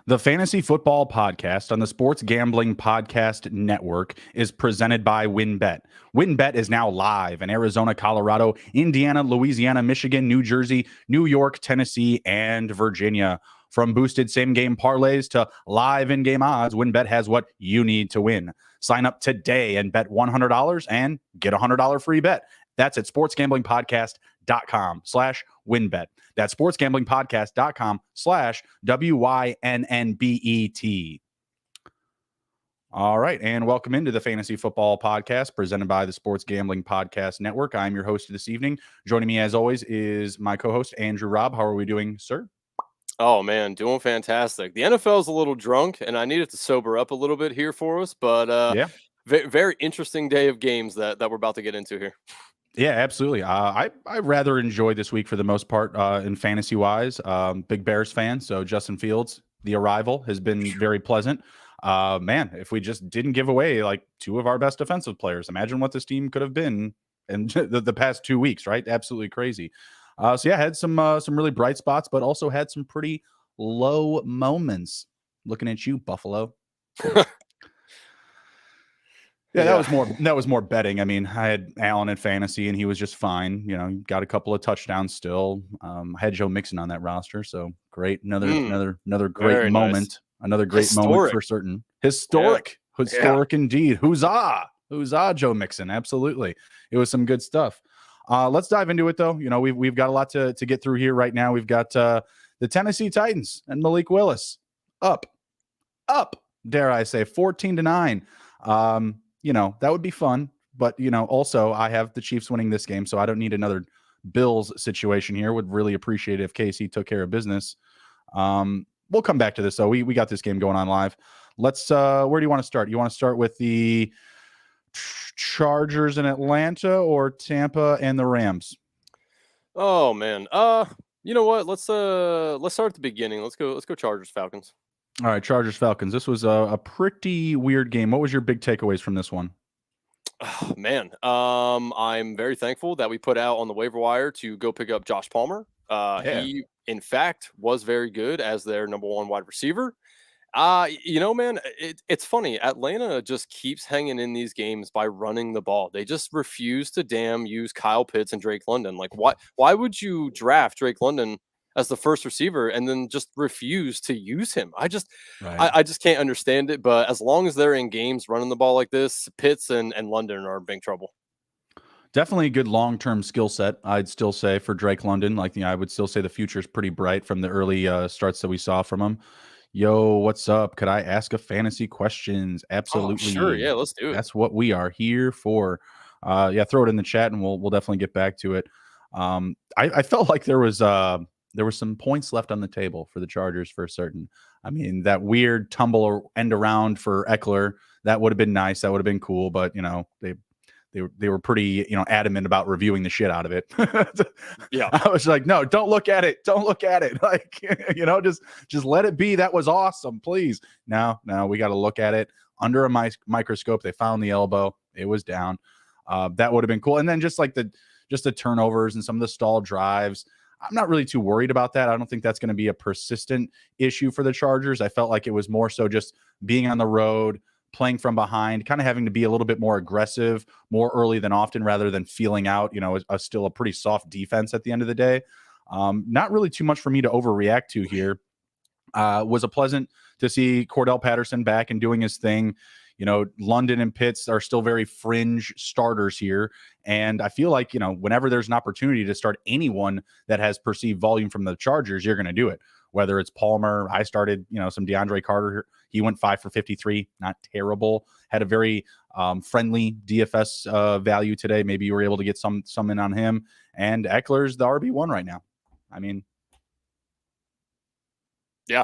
The Fantasy Football Podcast on the Sports Gambling Podcast Network is presented by WynnBET. WynnBET is now live in Arizona, Colorado, Indiana, Louisiana, Michigan, New Jersey, New York, Tennessee, and Virginia. From boosted same-game parlays to live in-game odds, WynnBET has what you need to win. Sign up today and bet $100 and get a $100 free bet. That's at sportsgamblingpodcast.com/WynnBET. That's sportsgamblingpodcast.com/WYNNBET. All right. And welcome into the Fantasy Football Podcast presented by the Sports Gambling Podcast Network. I'm your host this evening. Joining me, as always, is my co-host, Andrew Raub. How are we doing, sir? Oh, man, doing fantastic. The NFL is a little drunk, and I needed to sober up a little bit here for us. But Yeah. very interesting day of games that we're about to get into here. Yeah, absolutely. I rather enjoy this week for the most part in fantasy wise. Big Bears fan, so Justin Fields, the arrival has been very pleasant. Man, if we just didn't give away like two of our best defensive players, imagine what this team could have been in the past 2 weeks, right? Absolutely crazy. So yeah, had some really bright spots, but also had some pretty low moments. Looking at you, Buffalo. Yeah, that was more betting. I mean, I had Allen in fantasy, and he was just fine. You know, got a couple of touchdowns still. I had Joe Mixon on that roster, so great. Another great Very moment. nice. Another great moment for certain. Historic indeed. Huzzah, Joe Mixon. Absolutely, it was some good stuff. Let's dive into it, though. You know, we've got a lot to get through here right now. We've got the Tennessee Titans and Malik Willis up. Dare I say, 14-9. You know, that would be fun. But, you know, also I have the Chiefs winning this game, so I don't need another Bills situation here. Would really appreciate it if KC took care of business. We'll come back to this, though. We got this game going on live. Let's where do you want to start? You want to start with the Chargers in Atlanta or Tampa and the Rams? Oh, man. You know what? Let's start at the beginning. Let's go Chargers Falcons. All right, Chargers Falcons. This was a pretty weird game. What was your big takeaways from this one? Oh, man, I'm very thankful that we put out on the waiver wire to go pick up Josh Palmer. He, in fact, was very good as their number one wide receiver. You know, man, it's funny. Atlanta just keeps hanging in these games by running the ball. They just refuse to use Kyle Pitts and Drake London. Like, why would you draft Drake London as the first receiver and then just refuse to use him? I just can't understand it. But as long as they're in games running the ball like this, Pitts and London are in big trouble. Definitely a good long-term skill set, I'd still say, for Drake London. Like, I would still say the future is pretty bright from the early starts that we saw from him. Yo, what's up? Could I ask a fantasy questions? Absolutely. Oh, sure. Yeah, let's do it. That's what we are here for. Yeah, throw it in the chat and we'll definitely get back to it. I felt like there was some points left on the table for the Chargers for certain. I mean, that weird tumble or end around for Eckler, that would have been nice. That would have been cool. But, you know, they were pretty, you know, adamant about reviewing the shit out of it. Yeah. I was like, no, don't look at it. Don't look at it. Like, you know, just let it be. That was awesome. Please. No, we got to look at it under a microscope. They found the elbow. It was down. That would have been cool. And then just the turnovers and some of the stall drives. I'm not really too worried about that. I don't think that's going to be a persistent issue for the Chargers. I felt like it was more so just being on the road, playing from behind, kind of having to be a little bit more aggressive, more early than often, rather than feeling out, you know, still a pretty soft defense at the end of the day. Not really too much for me to overreact to here. Was a pleasant to see Cordell Patterson back and doing his thing. You know, London and Pitts are still very fringe starters here. And I feel like, you know, whenever there's an opportunity to start anyone that has perceived volume from the Chargers, you're going to do it. Whether it's Palmer, I started, you know, some DeAndre Carter. He went 5 for 53, not terrible. Had a very friendly DFS value today. Maybe you were able to get some in on him. And Eckler's the RB1 right now. I mean, yeah.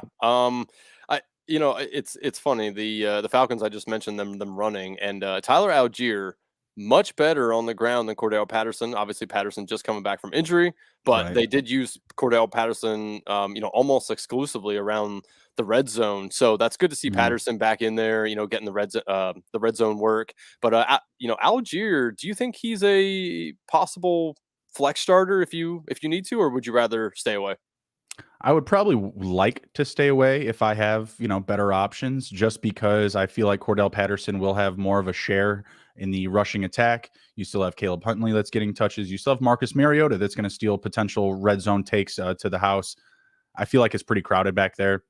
You know, it's funny. The Falcons, I just mentioned them running, and Tyler Algier much better on the ground than Cordell Patterson. Obviously, Patterson just coming back from injury, but they did use Cordell Patterson, you know, almost exclusively around the red zone. So that's good to see Patterson back in there, you know, getting the red zone work. But you know, Algier, do you think he's a possible flex starter if you need to, or would you rather stay away? I would probably like to stay away if I have, better options, just because I feel like Cordell Patterson will have more of a share in the rushing attack. You still have Caleb Huntley that's getting touches. You still have Marcus Mariota that's going to steal potential red zone takes to the house. I feel like it's pretty crowded back there.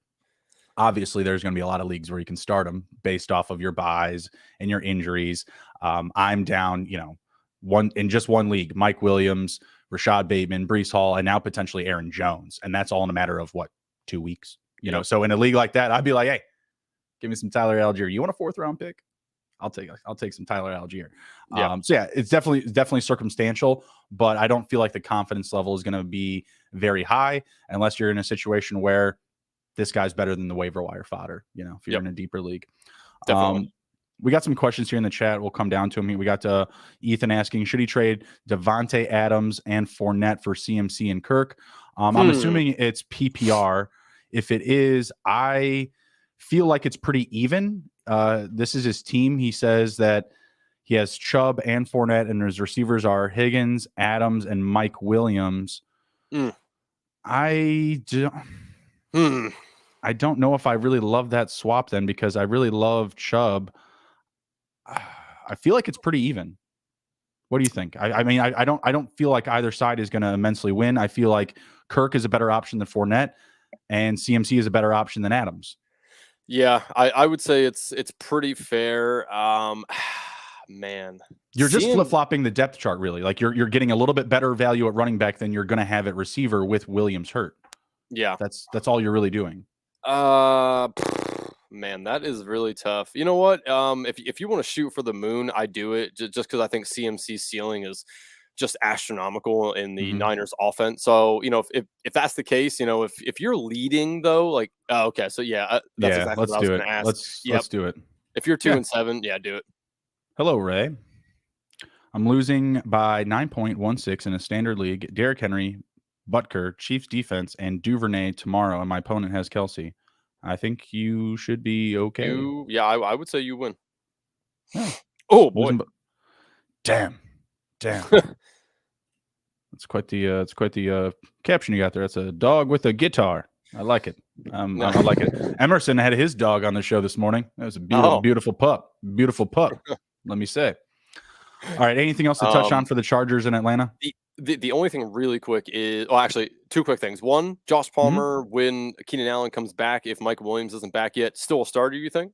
Obviously, there's going to be a lot of leagues where you can start them based off of your buys and your injuries. I'm down, just one league, Mike Williams, Rashad Bateman, Brees Hall, and now potentially Aaron Jones. And that's all in a matter of 2 weeks, So in a league like that, I'd be like, hey, give me some Tyler Algier. You want a 4th round pick? I'll take some Tyler Algier. So yeah, it's definitely circumstantial, but I don't feel like the confidence level is going to be very high unless you're in a situation where this guy's better than the waiver wire fodder, if you're in a deeper league. Definitely. We got some questions here in the chat. We'll come down to them. We got Ethan asking, should he trade Devontae Adams and Fournette for CMC and Kirk? I'm assuming it's PPR. If it is, I feel like it's pretty even. This is his team. He says that he has Chubb and Fournette, and his receivers are Higgins, Adams, and Mike Williams. I don't know if I really love that swap then, because I really love Chubb. I feel like it's pretty even. What do you think? I mean, I don't feel like either side is going to immensely win. I feel like Kirk is a better option than Fournette, and CMC is a better option than Adams. Yeah, I would say it's pretty fair. Man, you're just flip-flopping the depth chart, really. Like you're getting a little bit better value at running back than you're going to have at receiver with Williams hurt. Yeah, that's all you're really doing. Man, that is really tough. You know what? If you want to shoot for the moon, I do it just because I think CMC's ceiling is just astronomical in the Niners offense. So, if that's the case, if you're leading though, like, okay, so that's exactly let's what I was going to ask. Let's do it. If you're 2-7, do it. Hello, Ray. I'm losing by 9.16 in a standard league. Derrick Henry, Butker, Chiefs defense, and Duvernay tomorrow, and my opponent has Kelsey. I think you should be okay. I would say you win. Yeah. Oh boy! Damn. It's quite the caption you got there. It's a dog with a guitar. I like it. I like it. Emerson had his dog on the show this morning. That was a beautiful pup. Beautiful pup. Let me say. All right. Anything else to touch on for the Chargers in Atlanta? The only thing really quick is, actually, 2 quick things. One, Josh Palmer, when Keenan Allen comes back, if Mike Williams isn't back yet, still a starter, you think?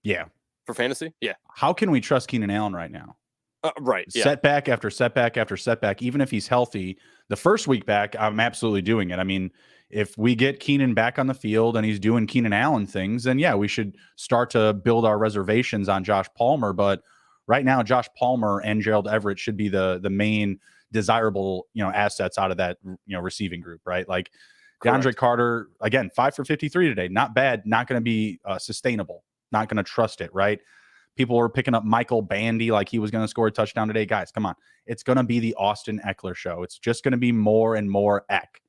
Yeah. For fantasy? Yeah. How can we trust Keenan Allen right now? Right. Yeah. Setback after setback after setback. Even if he's healthy, the first week back, I'm absolutely doing it. I mean, if we get Keenan back on the field and he's doing Keenan Allen things, then we should start to build our reservations on Josh Palmer. But right now, Josh Palmer and Gerald Everett should be the main desirable, assets out of that, receiving group, right? Like DeAndre Carter, again, 5 for 53 today. Not bad. Not going to be sustainable. Not going to trust it, right? People were picking up Michael Bandy like he was going to score a touchdown today. Guys, come on. It's going to be the Austin Eckler show. It's just going to be more and more Eck.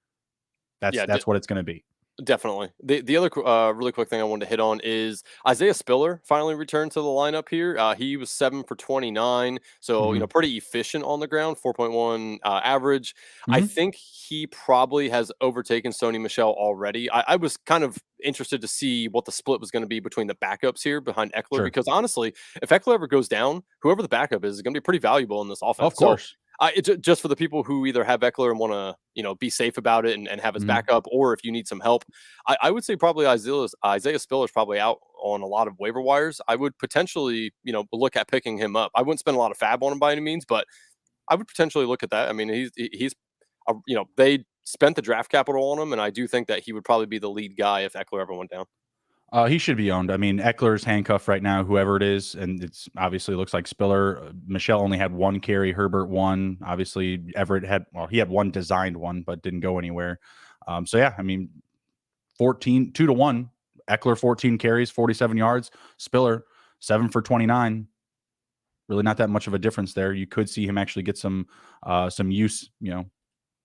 That's what it's going to be. Definitely. The other really quick thing I wanted to hit on is Isaiah Spiller finally returned to the lineup here. He was 7 for 29, so pretty efficient on the ground, 4.1 average. I think he probably has overtaken Sony Michel already. I was kind of interested to see what the split was going to be between the backups here behind Eckler, because honestly, if Eckler ever goes down, whoever the backup is going to be pretty valuable in this offense. Of course. Just for the people who either have Eckler and want to, be safe about it and have his backup, or if you need some help, I would say probably Isaiah Spiller is probably out on a lot of waiver wires. I would potentially, look at picking him up. I wouldn't spend a lot of fab on him by any means, but I would potentially look at that. I mean, he's they spent the draft capital on him, and I do think that he would probably be the lead guy if Eckler ever went down. He should be owned. I mean, Eckler's handcuffed right now, whoever it is, and it's obviously looks like Spiller. Michelle only had 1 carry, Herbert 1. Obviously, Everett he had 1 designed one, but didn't go anywhere. I mean, 2-1. Eckler 14 carries, 47 yards. Spiller 7 for 29. Really not that much of a difference there. You could see him actually get some use,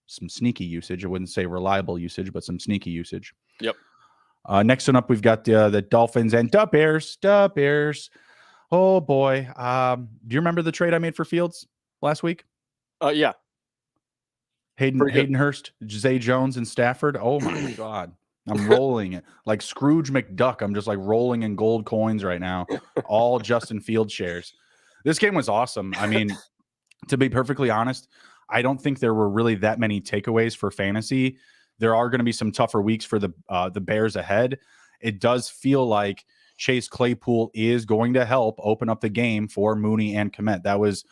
some sneaky usage. I wouldn't say reliable usage, but some sneaky usage. Yep. Next one up, we've got the Dolphins and the Bears. Oh boy. Do you remember the trade I made for Fields last week? Yeah. Pretty good. Hayden Hurst, Zay Jones, and Stafford. Oh my God. I'm rolling it like Scrooge McDuck. I'm just like rolling in gold coins right now. All Justin Fields shares. This game was awesome. I mean, to be perfectly honest, I don't think there were really that many takeaways for fantasy. There are going to be some tougher weeks for the Bears ahead. It does feel like Chase Claypool is going to help open up the game for Mooney and Kmet. That was,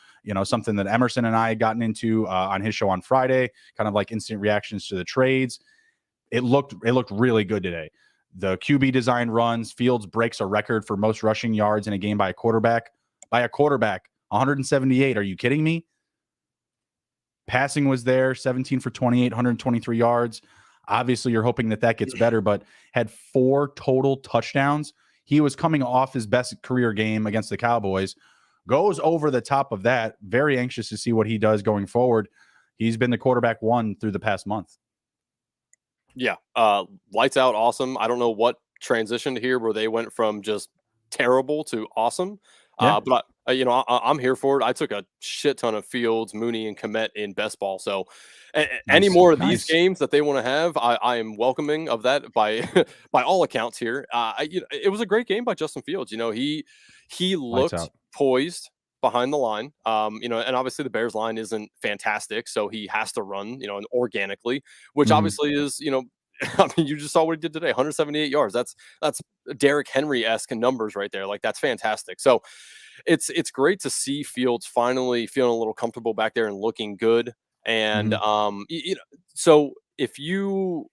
something that Emerson and I had gotten into on his show on Friday, kind of like instant reactions to the trades. It looked really good today. The QB design runs. Fields breaks a record for most rushing yards in a game by a quarterback. 178. Are you kidding me? Passing was there, 17 for 28, 123 yards. Obviously, you're hoping that gets better, but had 4 total touchdowns. He was coming off his best career game against the Cowboys. Goes over the top of that. Very anxious to see what he does going forward. He's been the quarterback 1 through the past month. Yeah. Lights out. Awesome. I don't know what transitioned here where they went from just terrible to awesome. Yeah. But I'm here for it. I took a shit ton of Fields, Mooney, and Kmet in best ball. So any more of these games that they want to have, I am welcoming of that by by all accounts here. It was a great game by Justin Fields. He looked poised behind the line. And obviously the Bears line isn't fantastic, so he has to run, and organically, which obviously is, I mean, you just saw what he did today, 178 yards. That's Derrick Henry-esque numbers right there. Like, that's fantastic. So it's great to see Fields finally feeling a little comfortable back there and looking good. And so if you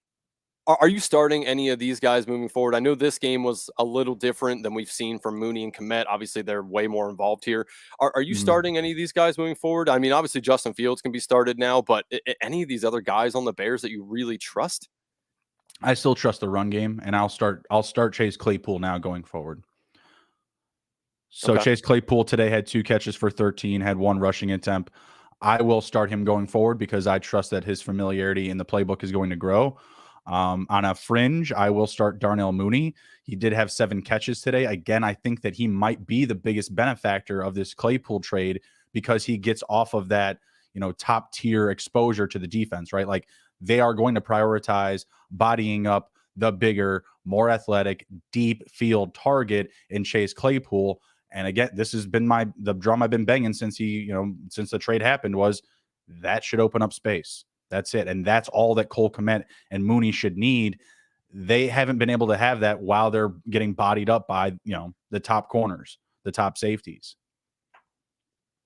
are you starting any of these guys moving forward? I know this game was a little different than we've seen from Mooney and Kmet. Obviously, they're way more involved here. Are you starting any of these guys moving forward? I mean, obviously Justin Fields can be started now, but any of these other guys on the Bears that you really trust? I still trust the run game, and I'll start Chase Claypool now going forward. So Chase Claypool today had 2 catches for 13, had 1 rushing attempt. I will start him going forward because I trust that his familiarity in the playbook is going to grow. On a fringe, I will start Darnell Mooney. He did have 7 catches today. Again, I think that he might be the biggest benefactor of this Claypool trade because he gets off of that, top tier exposure to the defense, right? Like, they are going to prioritize bodying up the bigger, more athletic, deep field target in Chase Claypool. And again, this has been the drum I've been banging since since the trade happened, was that should open up space. That's it. And that's all that Cole Kmet and Mooney should need. They haven't been able to have that while they're getting bodied up by, the top corners, the top safeties.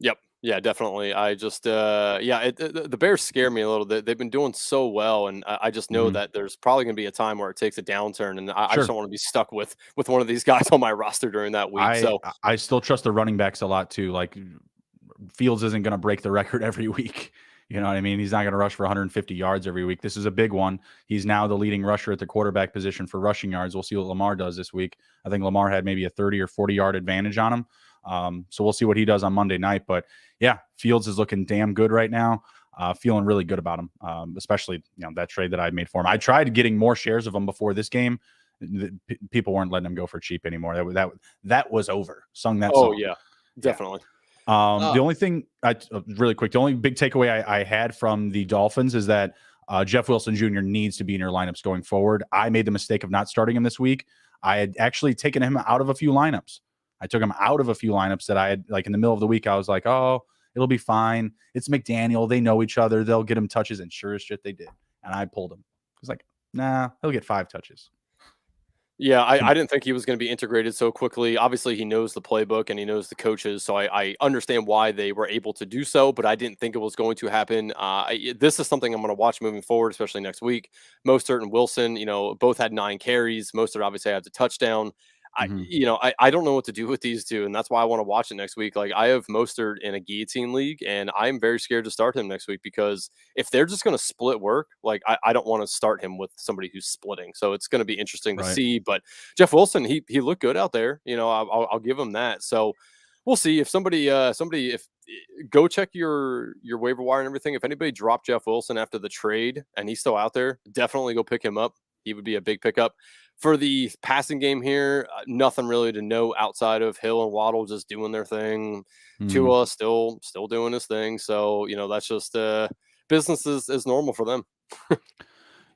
Yep. Yeah, definitely. I just, the Bears scare me a little bit. They've been doing so well, and I just know that there's probably going to be a time where it takes a downturn, and I just don't want to be stuck with one of these guys on my roster during that week. I still trust the running backs a lot too. Like, Fields isn't going to break the record every week. You know what I mean? He's not going to rush for 150 yards every week. This is a big one. He's now the leading rusher at the quarterback position for rushing yards. We'll see what Lamar does this week. I think Lamar had maybe a 30 or 40-yard advantage on him. So we'll see what he does on Monday night. But yeah, Fields is looking damn good right now. Feeling really good about him, especially that trade that I made for him. I tried getting more shares of him before this game. People weren't letting him go for cheap anymore. That was over. Sung that song. Oh yeah, definitely. Yeah. The only thing, really quick, the only big takeaway I had from the Dolphins is that Jeff Wilson Jr. needs to be in your lineups going forward. I made the mistake of not starting him this week. I had actually taken him out of a few lineups. I took him out of a few lineups that I had, like, in the middle of the week. I was like, oh, it'll be fine. It's McDaniel. They know each other. They'll get him touches. And sure as shit, they did. And I pulled him. I was like, nah, he'll get 5 touches. Yeah, I didn't think he was going to be integrated so quickly. Obviously, he knows the playbook and he knows the coaches, so I understand why they were able to do so, but I didn't think it was going to happen. This is something I'm going to watch moving forward, especially next week. Mostert and Wilson, both had 9 carries. Mostert obviously had the touchdown. I don't know what to do with these two, and that's why I want to watch it next week. Like, I have Mostert in a guillotine league, and I'm very scared to start him next week because if they're just going to split work, like, I don't want to start him with somebody who's splitting. So it's going to be interesting to see. But Jeff Wilson, he looked good out there. I'll give him that. So we'll see if somebody go check your waiver wire and everything. If anybody dropped Jeff Wilson after the trade and he's still out there, definitely go pick him up. He would be a big pickup. For the passing game here, nothing really to know outside of Hill and Waddle just doing their thing. Tua still doing his thing. So, that's just business is normal for them.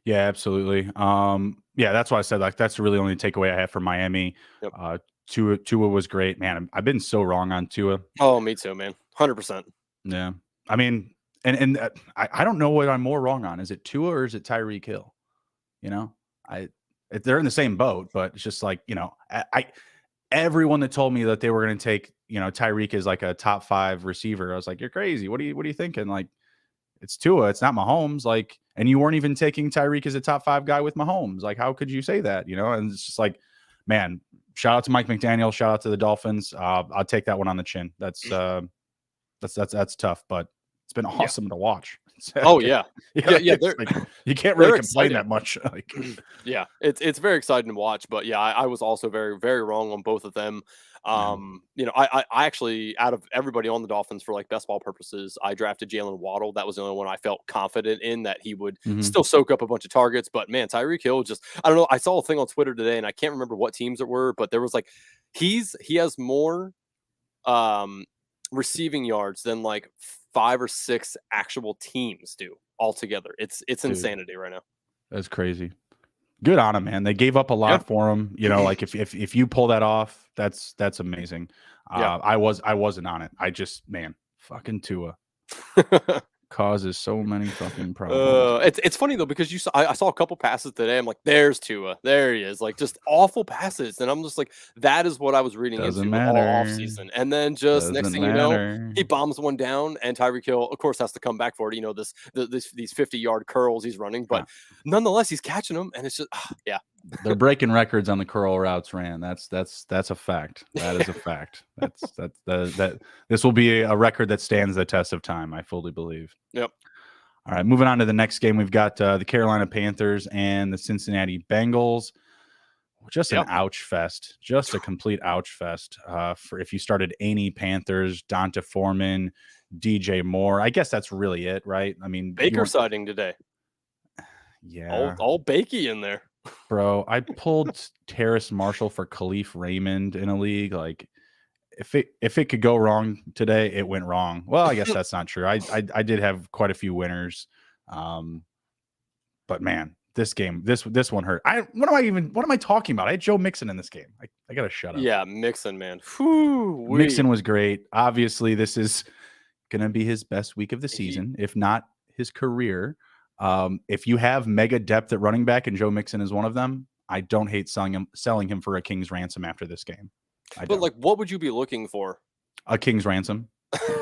Yeah, absolutely. Yeah, that's why I said like that's the really only takeaway I have from Miami. Yep. Tua was great, man. I've been so wrong on Tua. Oh, me too, man. 100%. Yeah, I mean, and I don't know what I'm more wrong on. Is it Tua or is it Tyreek Hill? You know, they're in the same boat, but it's just like I everyone that told me that they were going to take Tyreek as like a top 5 receiver, I was like, you're crazy. What are you thinking? Like, it's Tua, it's not Mahomes. Like, and you weren't even taking Tyreek as a top 5 guy with Mahomes. Like, how could you say that? And it's just like, man, shout out to Mike McDaniel, shout out to the Dolphins. I'll take that one on the chin. That's tough, but it's been awesome to watch. Oh yeah. Yeah. Like, you can't really complain that much. Like, yeah, it's very exciting to watch. But yeah, I was also very, very wrong on both of them. I actually, out of everybody on the Dolphins for like best ball purposes, I drafted Jalen Waddle. That was the only one I felt confident in that he would still soak up a bunch of targets. But man, Tyreek Hill just, I don't know. I saw a thing on Twitter today and I can't remember what teams it were, but there was like, he has more receiving yards than like 5 or 6 actual teams do altogether. It's insanity right now. That's crazy. Good on him, man. They gave up a lot for him. Like if you pull that off, that's amazing. I wasn't on it. I just, man, fucking Tua causes so many fucking problems. It's funny though, because I saw a couple passes today. I'm like, there's Tua. There he is. Like, just awful passes. And I'm just like, that is what I was reading into all off season. And then just next thing you know, he bombs one down and Tyreek Hill, of course, has to come back for it. These 50-yard curls he's running, but nonetheless, he's catching them. And it's just, yeah. They're breaking records on the curl routes ran. That's a fact. That is a fact. That this will be a record that stands the test of time, I fully believe. Yep. All right, moving on to the next game, we've got the Carolina Panthers and the Cincinnati Bengals. Just an ouch fest, just a complete ouch fest. For if you started any Panthers, Donta Foreman, DJ Moore, I guess that's really it, right? I mean, Baker sighting today. Yeah, all Bakey in there. Bro, I pulled Terrace Marshall for Khalif Raymond in a league. Like, if it could go wrong today, it went wrong. Well, I guess that's not true. I did have quite a few winners, but man, this game, this one hurt. What am I talking about? I had Joe Mixon in this game. I gotta shut up. Yeah, Mixon, man. Mixon was great. Obviously, this is gonna be his best week of the season, if not his career. If you have mega depth at running back and Joe Mixon is one of them, I don't hate selling him for a king's ransom after this game. But like, what would you be looking for? A king's ransom.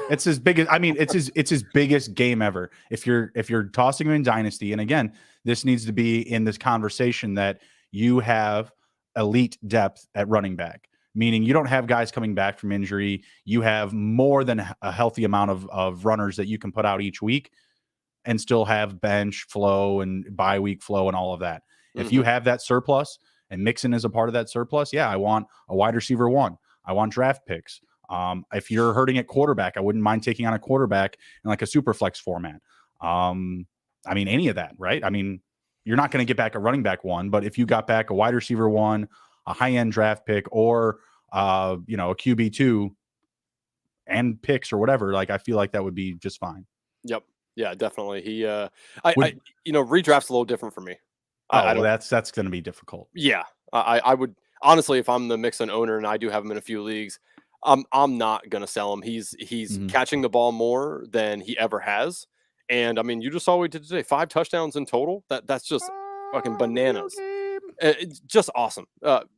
It's his biggest. I mean, it's his biggest game ever. If you're tossing him in dynasty, and again, this needs to be in this conversation that you have elite depth at running back, meaning you don't have guys coming back from injury. You have more than a healthy amount of runners that you can put out each week and still have bench flow and bye week flow and all of that. If you have that surplus and Mixon is a part of that surplus, yeah, I want a wide receiver 1. I want draft picks. If you're hurting at quarterback, I wouldn't mind taking on a quarterback in like a super flex format. I mean, any of that, right? I mean, you're not going to get back a running back 1, but if you got back a wide receiver 1, a high-end draft pick, or a QB 2 and picks or whatever, like I feel like that would be just fine. Yep. Yeah, definitely. He, redraft's a little different for me. That's going to be difficult. Yeah, I would honestly, if I'm the Mixon owner and I do have him in a few leagues, I'm not gonna sell him. He's catching the ball more than he ever has, and I mean, you just saw what we did today. 5 touchdowns in total. That's just fucking bananas. It's just awesome.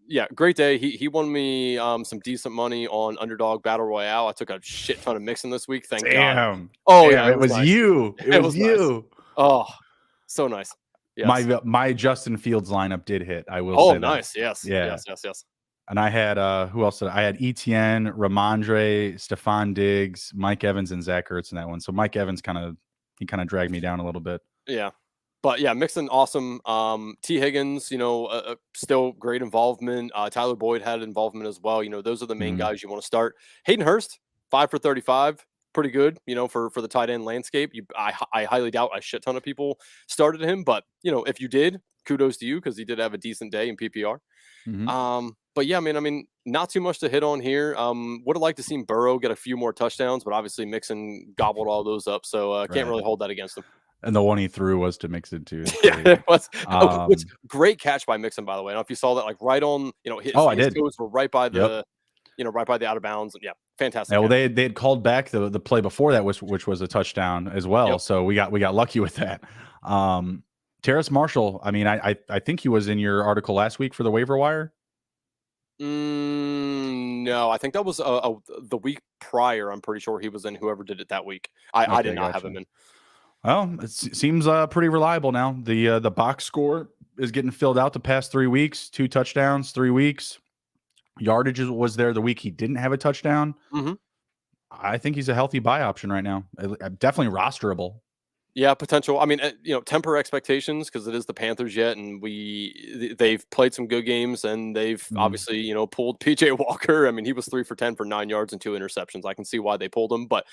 Yeah, great day. He won me some decent money on Underdog Battle Royale. I took a shit ton of Mixon this week. Thank God. Oh yeah, it was nice. you. It was you. Nice. Oh, so nice. Yes. My Justin Fields lineup did hit. I will say that. Nice. Yes. Yeah. Yes. And I had who else? I had Etienne, Ramondre, Stephon Diggs, Mike Evans, and Zach Ertz in that one. So Mike Evans kind of dragged me down a little bit. Yeah. But yeah, Mixon, awesome. T. Higgins, still great involvement. Tyler Boyd had involvement as well. Those are the main guys you want to start. Hayden Hurst, 5 for 35. Pretty good, for the tight end landscape. I highly doubt a shit ton of people started him, but if you did, kudos to you because he did have a decent day in PPR. But yeah, I mean, not too much to hit on here. Would have liked to see Burrow get a few more touchdowns, but obviously Mixon gobbled all those up, so can't really hold that against him. And the one he threw was to Mixon too. Yeah, it was. Which great catch by Mixon, by the way. I don't know if you saw that, like right on. His toes were right by the, right by the out of bounds. Yeah, fantastic. Yeah, well, they had called back the play before that, which was a touchdown as well. Yep. So we got lucky with that. Terrace Marshall. I mean, I think he was in your article last week for the waiver wire. No, I think that was the week prior. I'm pretty sure he was in. Whoever did it that week, I did not have him in. Well, it seems pretty reliable now. The box score is getting filled out the past 3 weeks. 2 touchdowns, 3 weeks. Yardage was there the week he didn't have a touchdown. Mm-hmm. I think he's a healthy buy option right now. Definitely rosterable. Yeah, potential. I mean, temper expectations because it is the Panthers yet, and they've played some good games, and they've obviously pulled PJ Walker. I mean, he was 3 for 10 for 9 yards and 2 interceptions. I can see why they pulled him, but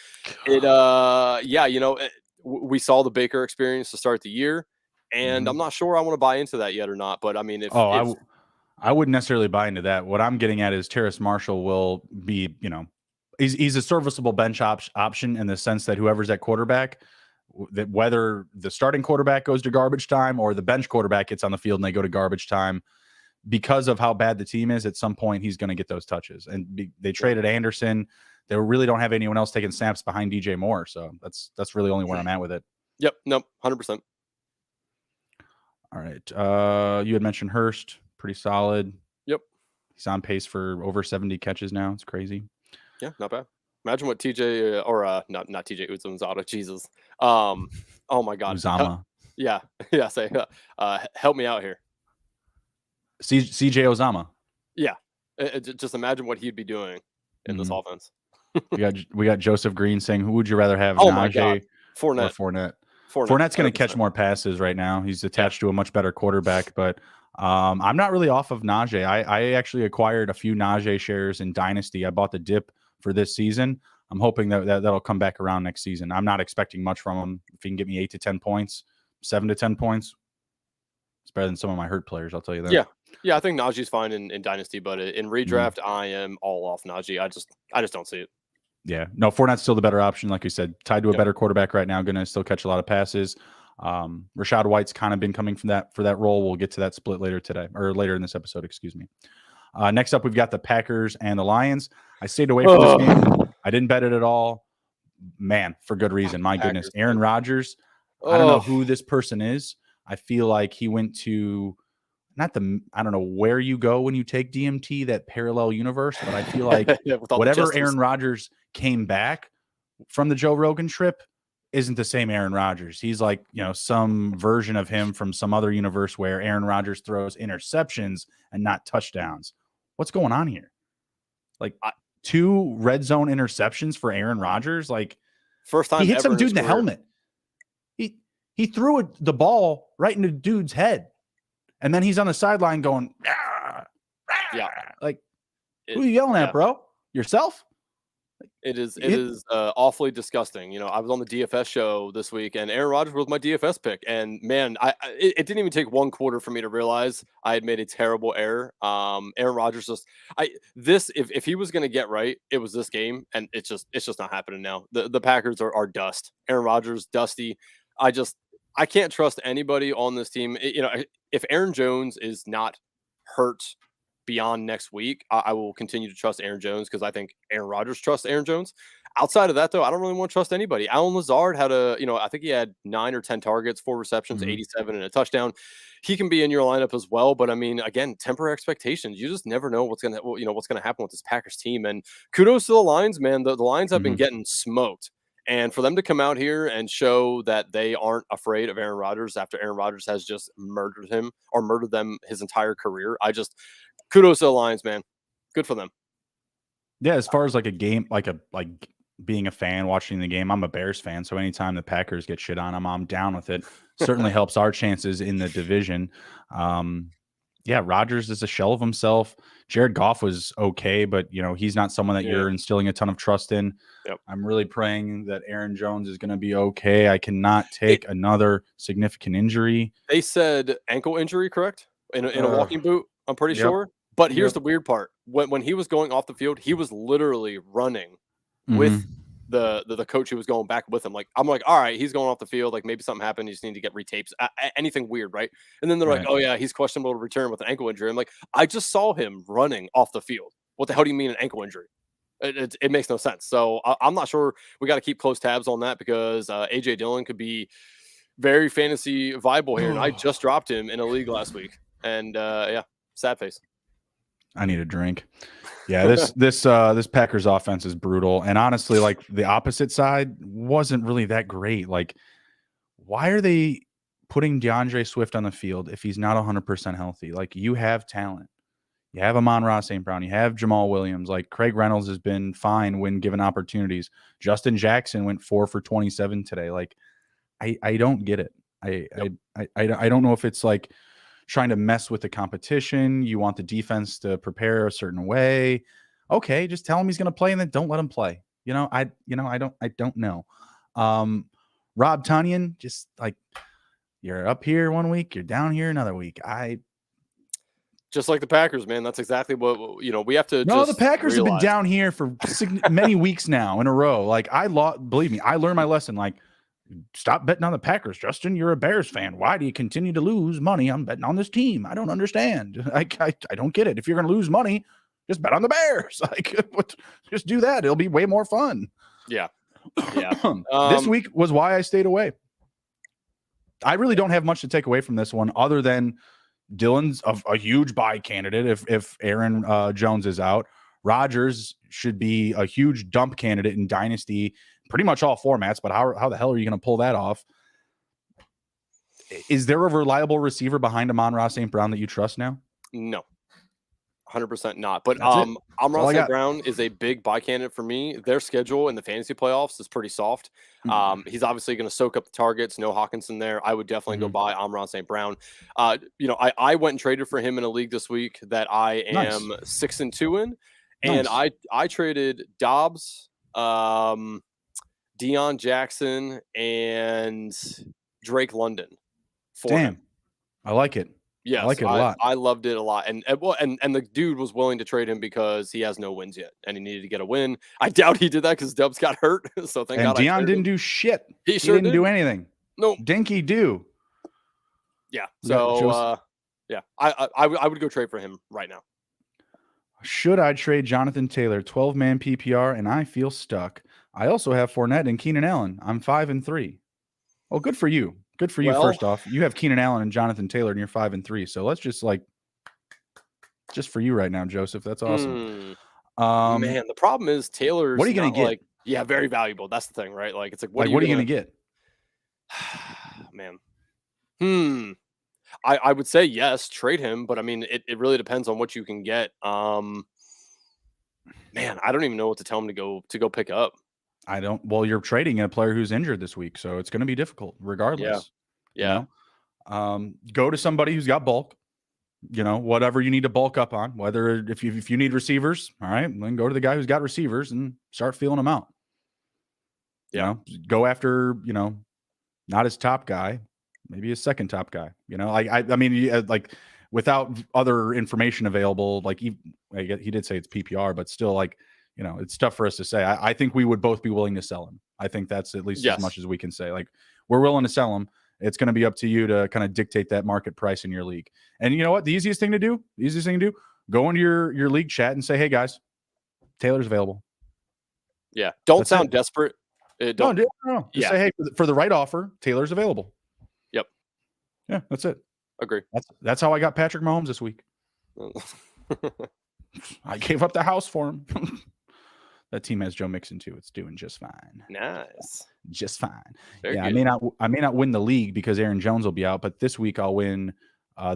we saw the Baker experience to start the year, and I'm not sure I want to buy into that yet or not. But I mean, I wouldn't necessarily buy into that. What I'm getting at is Terrace Marshall will be, he's a serviceable bench option in the sense that whoever's at quarterback, that whether the starting quarterback goes to garbage time or the bench quarterback gets on the field and they go to garbage time, because of how bad the team is, at some point he's going to get those touches. And they traded Anderson. They really don't have anyone else taking snaps behind DJ Moore. So that's really only where I'm at with it. Yep. Nope. 100%. All right. You had mentioned Hurst. Pretty solid. Yep. He's on pace for over 70 catches now. It's crazy. Yeah, not bad. Imagine what TJ not TJ Uzomzada. Jesus. Oh my God. Uzama. Yeah. Say, help me out here. CJ Uzama. Yeah. Just imagine what he'd be doing in this offense. we got Joseph Green saying, who would you rather have? Oh my God. Fournette. Fournette's going to catch more passes right now. He's attached to a much better quarterback, but I'm not really off of Najee. I actually acquired a few Najee shares in Dynasty. I bought the dip for this season. I'm hoping that'll come back around next season. I'm not expecting much from him. If he can get me 8 to 10 points, 7 to 10 points, it's better than some of my hurt players. I'll tell you that. Yeah. I think Najee's fine in Dynasty, but in redraft, I am all off Najee. I just don't see it. Yeah, no, Fournette's still the better option. Like you said, tied to a better quarterback right now. Going to still catch a lot of passes. Rachaad White's kind of been coming for that role. We'll get to that split later in this episode. Excuse me. Next up, we've got the Packers and the Lions. I stayed away from this game. I didn't bet it at all. Man, for good reason. My goodness. Aaron Rodgers. I don't know who this person is. I feel like he went to I don't know where you go when you take DMT, that parallel universe, but I feel like whatever Aaron Rodgers came back from the Joe Rogan trip isn't the same Aaron Rodgers. He's like, some version of him from some other universe where Aaron Rodgers throws interceptions and not touchdowns. What's going on here? Like 2 red zone interceptions for Aaron Rodgers. Like, first time he hit some dude in the helmet. He threw the ball right into the dude's head. And then he's on the sideline going, yeah. Like, who are you yelling at, bro? Yourself? It is awfully disgusting. I was on the DFS show this week, and Aaron Rodgers was my DFS pick. And man, it didn't even take 1 quarter for me to realize I had made a terrible error. Aaron Rodgers if he was going to get right, it was this game, and it's just not happening now. The Packers are dust. Aaron Rodgers, dusty. I can't trust anybody on this team. If Aaron Jones is not hurt beyond next week, I will continue to trust Aaron Jones because I think Aaron Rodgers trusts Aaron Jones. Outside of that, though, I don't really want to trust anybody. Allen Lazard had I think he had 9 or 10 targets, 4 receptions, 87 and a touchdown. He can be in your lineup as well, but I mean, again, temper expectations. You just never know what's gonna happen with this Packers team. And kudos to the Lions, man. The Lions have been getting smoked. And for them to come out here and show that they aren't afraid of Aaron Rodgers after Aaron Rodgers has just murdered him or murdered them his entire career, kudos to the Lions, man. Good for them. Yeah, as far as like a game, like being a fan watching the game, I'm a Bears fan, so anytime the Packers get shit on them, I'm down with it. Certainly helps our chances in the division. Yeah, Rodgers is a shell of himself. Jared Goff was okay, but he's not someone that you're instilling a ton of trust in. Yep. I'm really praying that Aaron Jones is going to be okay. I cannot take another significant injury. They said ankle injury, correct? In a walking boot, I'm pretty sure. But here's the weird part. When he was going off the field, he was literally running with the coach who was going back with him. Like, I'm like, all right, he's going off the field. Like, maybe something happened. You just need to get retapes. Anything weird, right? And then they're like, oh, yeah, he's questionable to return with an ankle injury. I'm like, I just saw him running off the field. What the hell do you mean an ankle injury? It makes no sense. So I'm not sure. We got to keep close tabs on that because A.J. Dillon could be very fantasy viable here. And I just dropped him in a league last week. And, yeah, sad face. I need a drink. Yeah, this Packers offense is brutal. And honestly, like the opposite side wasn't really that great. Like, why are they putting DeAndre Swift on the field if he's not 100% healthy? Like, you have talent. You have Amon-Ra St. Brown. You have Jamal Williams. Like, Craig Reynolds has been fine when given opportunities. Justin Jackson went 4 for 27 today. Like, I don't get it. I don't know if it's like trying to mess with the competition. You want the defense to prepare a certain way. Okay, just tell him he's going to play and then don't let him play. I don't know. Rob Tonyan, just like, you're up here one week, you're down here another week. Just like the Packers, man. That's exactly what we have to. No, the Packers have been down here for many weeks now in a row. Like, believe me, I learned my lesson. Like, stop betting on the Packers, Justin. You're a Bears fan. Why do you continue to lose money? I'm betting on this team. I don't understand. I don't get it. If you're going to lose money, just bet on the Bears. Like, just do that. It'll be way more fun. Yeah. This week was why I stayed away. I really don't have much to take away from this one other than Dillon's a huge buy candidate if Aaron Jones is out. Rodgers should be a huge dump candidate in Dynasty, pretty much all formats, but how the hell are you going to pull that off? Is there a reliable receiver behind Amon-Ra St. Brown that you trust now? No. 100% not. But Amon-Ra St. Brown is a big buy candidate for me. Their schedule in the fantasy playoffs is pretty soft. He's obviously going to soak up the targets. No Hawkinson there. I would definitely go buy Amon-Ra St. Brown. I went and traded for him in a league this week that I am 6-2 in. And I traded Dobbs, Deion Jackson, and Drake London for him. I like it. Yes, I like it a lot. I loved it a lot. And the dude was willing to trade him because he has no wins yet and he needed to get a win. I doubt he did that because Dubs got hurt. So thank God. Deion didn't do shit. He sure didn't do anything. No. Dinky do. Yeah. So yeah, I would go trade for him right now. Should I trade Jonathan Taylor, 12-man PPR, and I feel stuck? I also have Fournette and Keenan Allen. I'm 5-3. Well, good for you. Good for you. First off, you have Keenan Allen and Jonathan Taylor, and you're 5-3. So let's just for you right now, Joseph. That's awesome. Man, the problem is Taylor's. What are you going to get? Like, very valuable. That's the thing, right? Like, it's like, what are you going to get? Man. I would say yes, trade him, but I mean, it really depends on what you can get. Man, I don't even know what to tell him to go pick up. I don't. Well, you're trading a player who's injured this week, so it's going to be difficult regardless. Yeah. Go to somebody who's got bulk. Whatever you need to bulk up on. Whether if you need receivers, all right, then go to the guy who's got receivers and start feeling them out. Go after not his top guy, maybe his second top guy. I mean, like without other information available, like he did say it's PPR, but still, like. It's tough for us to say. I think we would both be willing to sell him. I think that's at least as much as we can say. Like, we're willing to sell him. It's going to be up to you to kind of dictate that market price in your league. And you know what? The easiest thing to do, go into your league chat and say, hey, guys, Taylor's available. Yeah. Don't sound desperate. No. Just say, hey, for the right offer, Taylor's available. Yep. Yeah, that's it. Agree. That's how I got Patrick Mahomes this week. I gave up the house for him. That team has Joe Mixon too. It's doing just fine. Nice. Just fine. Very good. I may not win the league because Aaron Jones will be out, but this week I'll win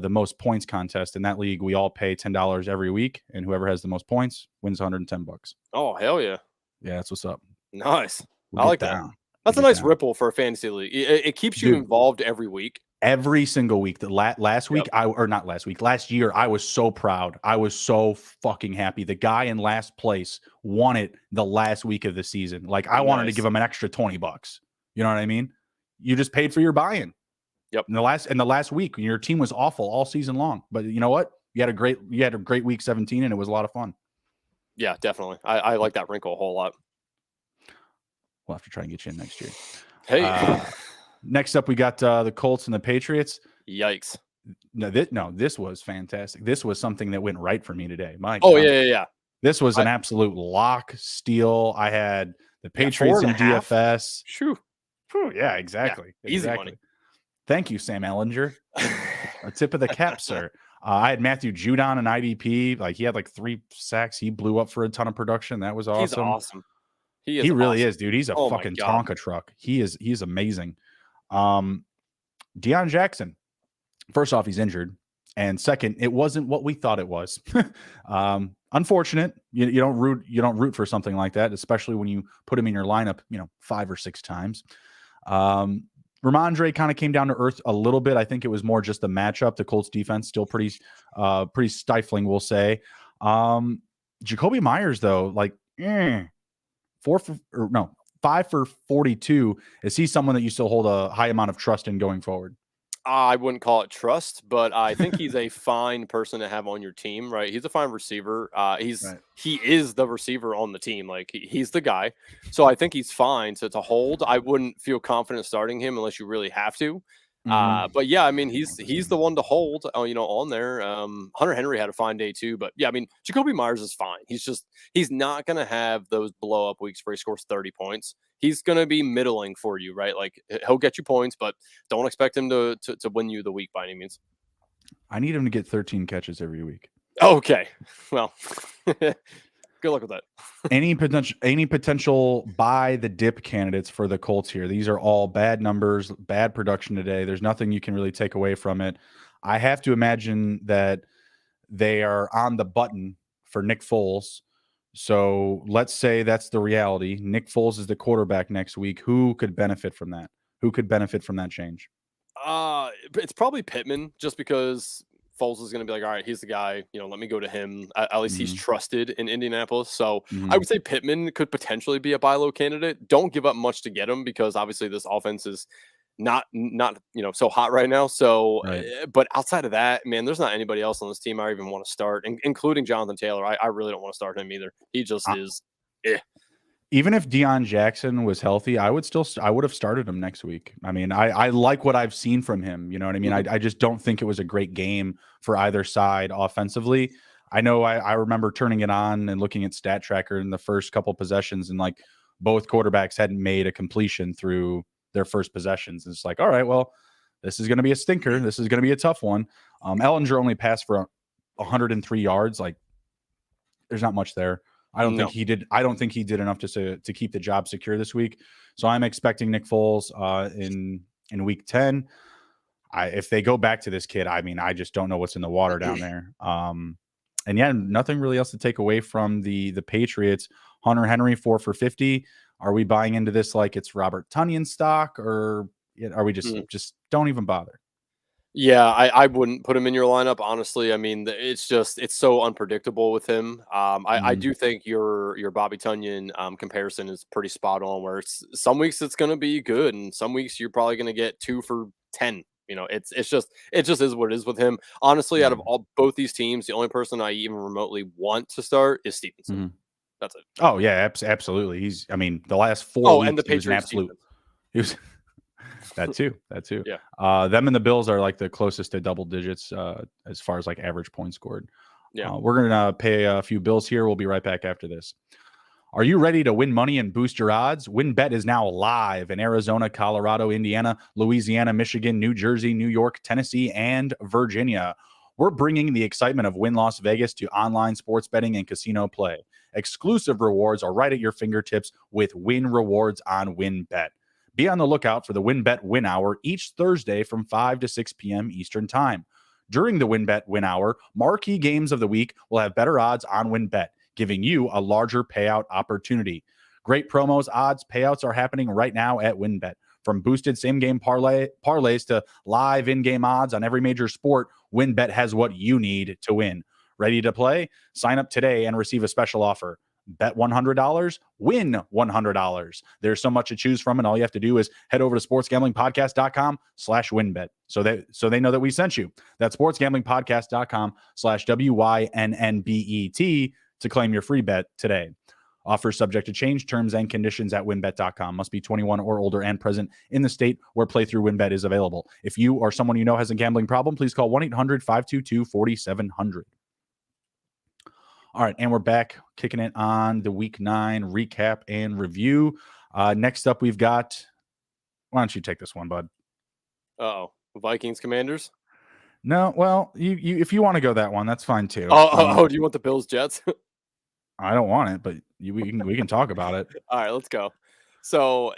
the most points contest. In that league, we all pay $10 every week, and whoever has the most points wins $110. Oh, hell yeah. Yeah, that's what's up. Nice. I like that. That's a nice ripple for a fantasy league. It keeps you involved every week. Every single week. Last week, last year, I was so proud. I was so fucking happy. The guy in last place won it the last week of the season. Like, I wanted to give him an extra $20. You know what I mean? You just paid for your buy-in. Yep. In the last week, your team was awful all season long. But you know what? You had a great week 17, and it was a lot of fun. Yeah, definitely. I like that wrinkle a whole lot. We'll have to try and get you in next year. Hey. Next up, we got the Colts and the Patriots. Yikes. No, this was fantastic. This was something that went right for me today. Yeah. This was an absolute lock steal. I had the Patriots in DFS. Shoo. Yeah, exactly. Yeah, easy money. Thank you, Sam Ellinger. A tip of the cap, sir. I had Matthew Judon in IDP. Like, he had like 3 sacks. He blew up for a ton of production. That was awesome. He's awesome. He really is, dude. He's a fucking Tonka truck. He's amazing. Deion Jackson. First off, he's injured. And second, it wasn't what we thought it was. Unfortunate. You don't root for something like that, especially when you put him in your lineup, 5 or 6 times. Ramondre kind of came down to earth a little bit. I think it was more just the matchup. The Colts defense still pretty stifling, we'll say. Jacoby Myers, though, like 5 for 42. Is he someone that you still hold a high amount of trust in going forward? I wouldn't call it trust, but I think he's a fine person to have on your team, right? He's a fine receiver. He is the receiver on the team. Like, he's the guy. So I think he's fine to hold. I wouldn't feel confident starting him unless you really have to. But yeah, I mean, he's the one to hold, on there. Hunter Henry had a fine day too, but yeah, I mean, Jacoby Myers is fine. He's not going to have those blow up weeks where he scores 30 points. He's going to be middling for you, right? Like, he'll get you points, but don't expect him to win you the week by any means. I need him to get 13 catches every week. Okay. Well, good luck with that. Any potential buy the dip candidates for the Colts here? These are all bad numbers, bad production today. There's nothing you can really take away from it. I have to imagine that they are on the button for Nick Foles. So let's say that's the reality. Nick Foles is the quarterback next week. Who could benefit from that? Who could benefit from that change? It's probably Pittman, just because Foles is going to be like, all right, he's the guy, let me go to him. At least he's trusted in Indianapolis. So I would say Pittman could potentially be a buy low candidate. Don't give up much to get him, because obviously this offense is not so hot right now. So, but outside of that, man, there's not anybody else on this team I even want to start, including Jonathan Taylor. I really don't want to start him either. He just is. Even if Deion Jackson was healthy, I would have started him next week. I mean, I like what I've seen from him. You know what I mean? I just don't think it was a great game for either side offensively. I know I remember turning it on and looking at Stat Tracker in the first couple possessions, and like both quarterbacks hadn't made a completion through their first possessions. And it's like, all right, well, this is going to be a stinker. This is going to be a tough one. Ellinger only passed for 103 yards. Like, there's not much there. I don't think he did. I don't think he did enough to keep the job secure this week. So I'm expecting Nick Foles in week 10. If they go back to this kid, I mean, I just don't know what's in the water down there. And yeah, nothing really else to take away from the Patriots. Hunter Henry 4 for 50. Are we buying into this like it's Robert Tonyan stock, or are we just don't even bother? Yeah, I wouldn't put him in your lineup, honestly. I mean, it's so unpredictable with him. I do think your Bobby Tonyan comparison is pretty spot on, where some weeks it's going to be good, and some weeks you're probably going to get 2 for 10. It just is what it is with him. Honestly, out of both these teams, the only person I even remotely want to start is Stevenson. That's it. Oh yeah, absolutely. The last 4 weeks, and the Patriots, he was an absolute. He was that too. Yeah. Them and the Bills are like the closest to double digits as far as like average points scored. Yeah. We're gonna pay a few bills here. We'll be right back after this. Are you ready to win money and boost your odds? WynnBET is now live in Arizona, Colorado, Indiana, Louisiana, Michigan, New Jersey, New York, Tennessee, and Virginia. We're bringing the excitement of Wynn Las Vegas to online sports betting and casino play. Exclusive rewards are right at your fingertips with Wynn Rewards on WynnBET. Be on the lookout for the WynnBET Win Hour each Thursday from 5 to 6 p.m. Eastern Time. During the WynnBET Win Hour, marquee games of the week will have better odds on WynnBET, giving you a larger payout opportunity. Great promos, odds, payouts are happening right now at WynnBET. From boosted same-game parlays to live in-game odds on every major sport, WynnBET has what you need to win. Ready to play? Sign up today and receive a special offer. Bet $100, win $100. There's so much to choose from, and all you have to do is head over to sportsgamblingpodcast.com/winbet. So they know that we sent you. That's sportsgamblingpodcast.com/WYNNBET to claim your free bet today. Offer subject to change. Terms and conditions at winbet.com. Must be 21 or older and present in the state where playthrough WinBet is available. If you or someone you know has a gambling problem, please call 1-800-522-4700. All right, and we're back kicking it on the Week 9 recap and review. Next up, we've got. Why don't you take this one, bud? Vikings Commanders. No, well, you if you want to go that one, that's fine too. Do you want the Bills Jets? I don't want it, but we can talk about it. All right, let's go. So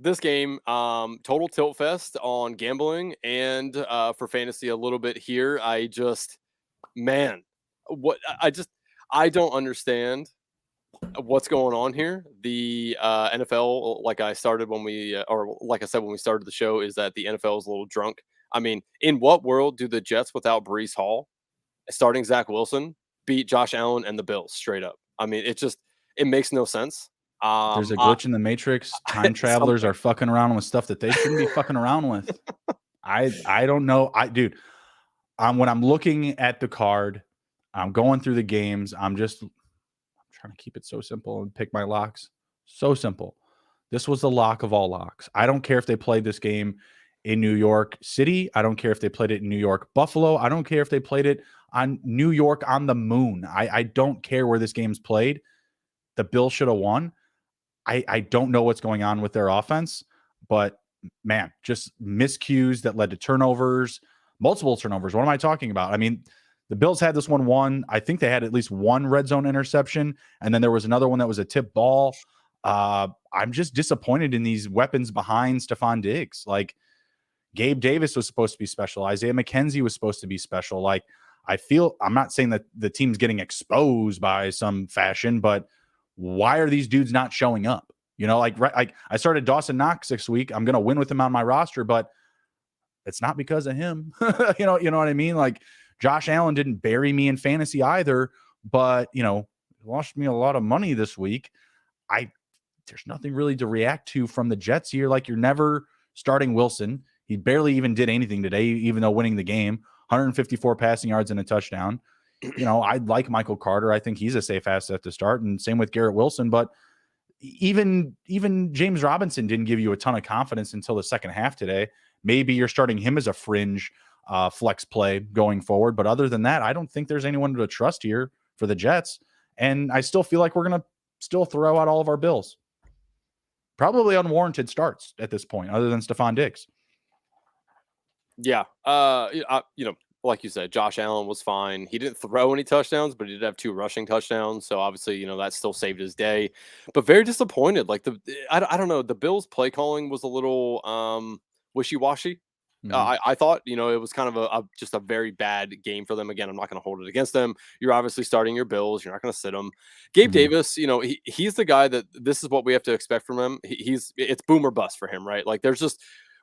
this game, total tilt fest on gambling and for fantasy a little bit here. I don't understand what's going on here. The NFL, like I said when we started the show, is that the NFL is a little drunk. I mean, in what world do the Jets without Breece Hall, starting Zach Wilson, beat Josh Allen and the Bills straight up? I mean, it makes no sense. There's a glitch in the matrix. Time travelers are fucking around with stuff that they shouldn't be fucking around with. I don't know. When I'm looking at the card, I'm going through the games. I'm trying to keep it so simple and pick my locks. So simple. This was the lock of all locks. I don't care if they played this game in New York City. I don't care if they played it in New York, Buffalo. I don't care if they played it on New York on the moon. I don't care where this game's played. The Bills should have won. I don't know what's going on with their offense, but man, just miscues that led to turnovers, multiple turnovers. What am I talking about? I mean, the Bills had this one won. I think they had at least one red zone interception, and then there was another one that was a tip ball. I'm just disappointed in these weapons behind Stephon Diggs. Like, Gabe Davis was supposed to be special. Isaiah McKenzie was supposed to be special. Like, I'm not saying that the team's getting exposed by some fashion, but why are these dudes not showing up? You know, like I started Dawson Knox this week. I'm going to win with him on my roster, but it's not because of him. you know what I mean? Like, Josh Allen didn't bury me in fantasy either, but, lost me a lot of money this week. There's nothing really to react to from the Jets here. Like, you're never starting Wilson. He barely even did anything today, even though winning the game. 154 passing yards and a touchdown. I like Michael Carter. I think he's a safe asset to start, and same with Garrett Wilson. But even James Robinson didn't give you a ton of confidence until the second half today. Maybe you're starting him as a fringe flex play going forward. But other than that, I don't think there's anyone to trust here for the Jets. And I still feel like we're going to still throw out all of our Bills. Probably unwarranted starts at this point, other than Stephon Diggs. Yeah. Like you said, Josh Allen was fine. He didn't throw any touchdowns, but he did have 2 rushing touchdowns. So obviously, that still saved his day. But very disappointed. Like, I don't know. The Bills' play calling was a little wishy-washy. Mm-hmm. I thought, it was kind of just a very bad game for them. Again, I'm not going to hold it against them. You're obviously starting your Bills. You're not going to sit them. Gabe Davis, he's the guy that this is what we have to expect from him. It's boom or bust for him, right? Like,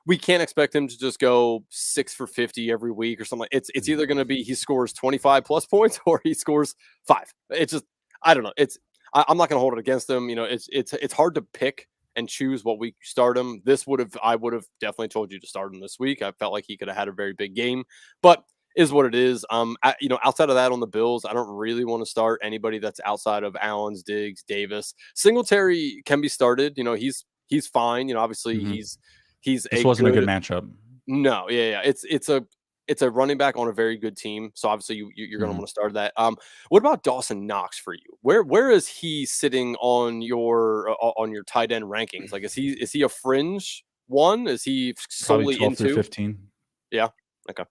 we can't expect him to just go 6 for 50 every week or something. It's either going to be he scores 25 plus points or he scores 5. It's just, I don't know. I'm not going to hold it against him. It's hard to pick and choose what week you start him. I would have definitely told you to start him this week. I felt like he could have had a very big game, but is what it is. Outside of that on the Bills, I don't really want to start anybody that's outside of Allen's, Diggs, Davis. Singletary can be started. He's fine. Obviously This wasn't a good matchup. No, yeah. It's a running back on a very good team. So obviously you're going to want to start that. What about Dawson Knox for you? Where is he sitting on your tight end rankings? Like, is he a fringe one? Is he solely 12 into through 15? Yeah. Okay.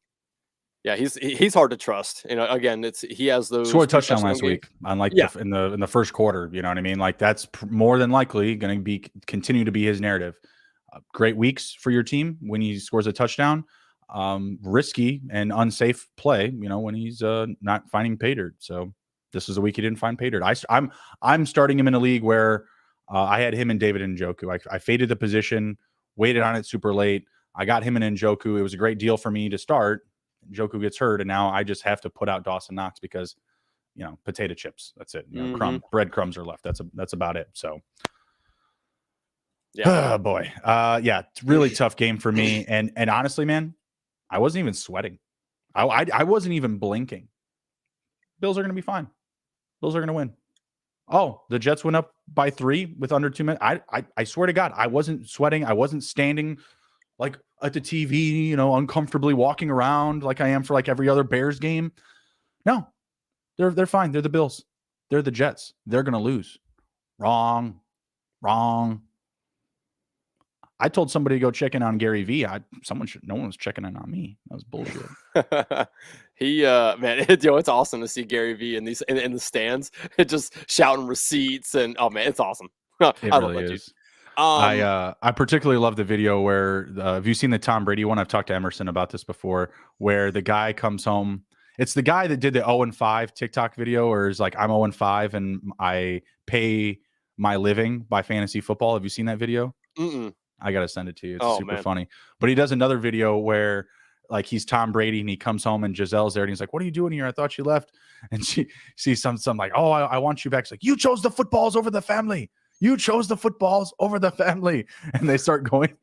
Yeah, he's hard to trust. Again, he has those. Scored a touchdown last week, unlike in the first quarter. You know what I mean? Like, that's more than likely going to continue to be his narrative. Great weeks for your team when he scores a touchdown. Risky and unsafe play, when he's not finding pay dirt. So this is a week he didn't find pay dirt. I'm starting him in a league where I had him and David Njoku. I faded the position, waited on it super late. I got him and Njoku. It was a great deal for me to start. Njoku gets hurt, and now I just have to put out Dawson Knox because potato chips. That's it. Breadcrumbs are left. That's about it. So, yeah, oh boy. Yeah, it's really tough game for me. And honestly, man, I wasn't even sweating. I wasn't even blinking. Bills are going to be fine. Bills are going to win. Oh, the Jets went up by 3 with under 2 minutes. I swear to God, I wasn't sweating. I wasn't standing like at the TV, uncomfortably walking around like I am for like every other Bears game. No, they're fine. They're the Bills. They're the Jets. They're going to lose. Wrong. I told somebody to go check in on Gary V. No one was checking in on me. That was bullshit. He man, it's awesome to see Gary V in the stands, just shouting receipts, and oh man, it's awesome. It really is. I particularly love the video where have you seen the Tom Brady one? I've talked to Emerson about this before, where the guy comes home. It's the guy that did the 0-5 TikTok video, or is like, I'm 0-5 and I pay my living by fantasy football. Have you seen that video? Mm-mm. I got to send it to you. It's super funny. But he does another video where like he's Tom Brady and he comes home and Giselle's there and he's like, what are you doing here? I thought you left. And she sees some like, oh, I want you back. She's like, you chose the footballs over the family. You chose the footballs over the family. And they start going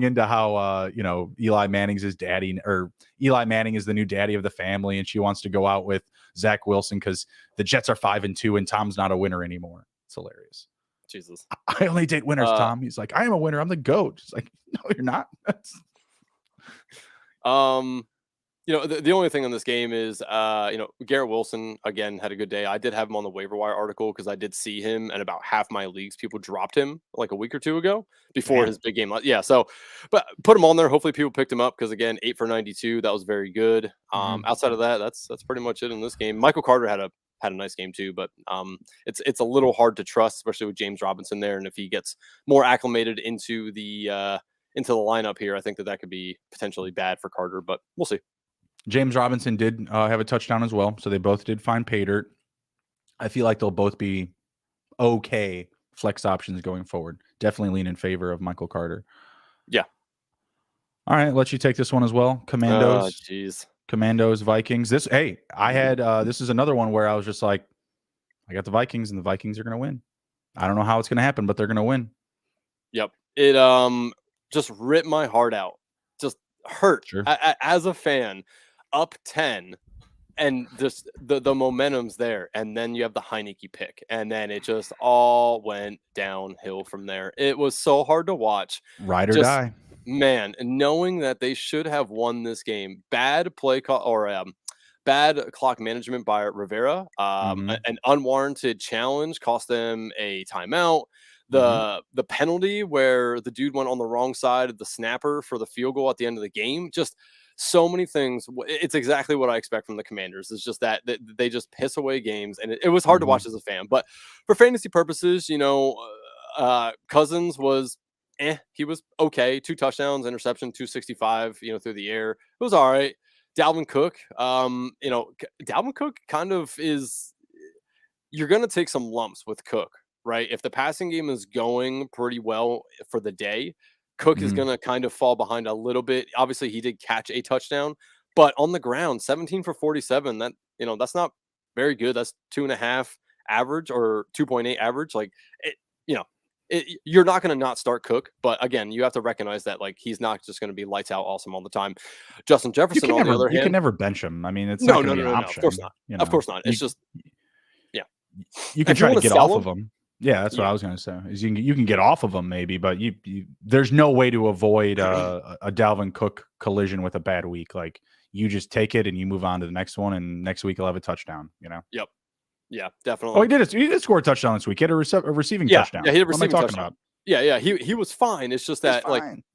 into how, Eli Manning's his daddy, or Eli Manning is the new daddy of the family. And she wants to go out with Zach Wilson because the Jets are 5-2 and Tom's not a winner anymore. It's hilarious. Jesus. I only date winners, Tom. He's like, I am a winner. I'm the GOAT. It's like, no, you're not. The only thing on this game is, Garrett Wilson, again, had a good day. I did have him on the waiver wire article because I did see him in about half my leagues. People dropped him like a week or two ago before his big game. Yeah. So, but put him on there. Hopefully people picked him up because, again, 8 for 92. That was very good. Outside of that, that's pretty much it in this game. Michael Carter had a nice game too, but it's a little hard to trust, especially with James Robinson there. And if he gets more acclimated into the lineup here, I think that could be potentially bad for Carter, but we'll see. James Robinson did have a touchdown as well, so they both did find pay dirt. I feel like they'll both be okay flex options going forward. Definitely lean in favor of Michael Carter. Yeah. All right, let you take this one as well. Commandos. Commandos, Vikings. This is another one where I was just like, I got the Vikings, and the Vikings are going to win. I don't know how it's going to happen, but they're going to win. Yep. It just ripped my heart out. Just hurt. Sure. As a fan, up 10, and just the momentum's there, and then you have the Heineke pick, and then it just all went downhill from there. It was so hard to watch. Ride or die. Man, knowing that they should have won this game, bad play call or bad clock management by Rivera, an unwarranted challenge cost them a timeout. The penalty where the dude went on the wrong side of the snapper for the field goal at the end of the game, just so many things. It's exactly what I expect from the Commanders. It's just that they just piss away games, and it was hard to watch as a fan. But for fantasy purposes, Cousins was. He was okay. 2 touchdowns, interception, 265, through the air. It was all right. Dalvin Cook, Dalvin Cook kind of is, you're going to take some lumps with Cook, right? If the passing game is going pretty well for the day, Cook is going to kind of fall behind a little bit. Obviously, he did catch a touchdown, but on the ground, 17 for 47, that's not very good. That's 2.5 average or 2.8 average. Like, you're not going to not start Cook, but again, you have to recognize that he's not just going to be lights out awesome all the time. Justin Jefferson, on the other hand, you can never bench him. I mean, it's not going to be an option. Of course not. Of course not. It's just, you can try to get off of him. Yeah, that's what I was going to say. Is you can get off of him maybe, but you there's no way to avoid a Dalvin Cook collision with a bad week. Like, you just take it and you move on to the next one, and next week he'll have a touchdown. Yep. Yeah, definitely. Oh, he did score a touchdown this week. He had a receiving touchdown. Yeah, he had a receiving touchdown. About? Yeah. He was fine. It's just that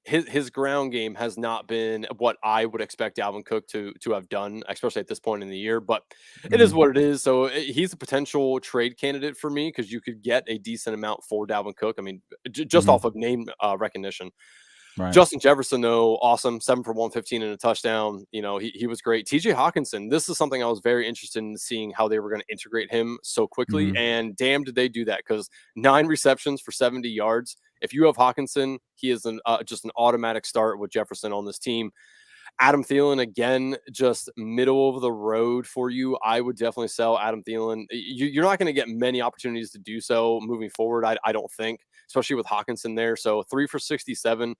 his ground game has not been what I would expect Dalvin Cook to have done, especially at this point in the year. But it is what it is. So he's a potential trade candidate for me because you could get a decent amount for Dalvin Cook. I mean, just off of name recognition. Right. Justin Jefferson, though, awesome. 7 for 115 and a touchdown. He was great. TJ Hawkinson, this is something I was very interested in seeing how they were going to integrate him so quickly. And damn, did they do that, because 9 receptions for 70 yards. If you have Hawkinson, he is just an automatic start with Jefferson on this team. Adam Thielen, again, just middle of the road for you. I would definitely sell Adam Thielen. You're not going to get many opportunities to do so moving forward, I don't think, especially with Hawkinson there. So 3 for 67.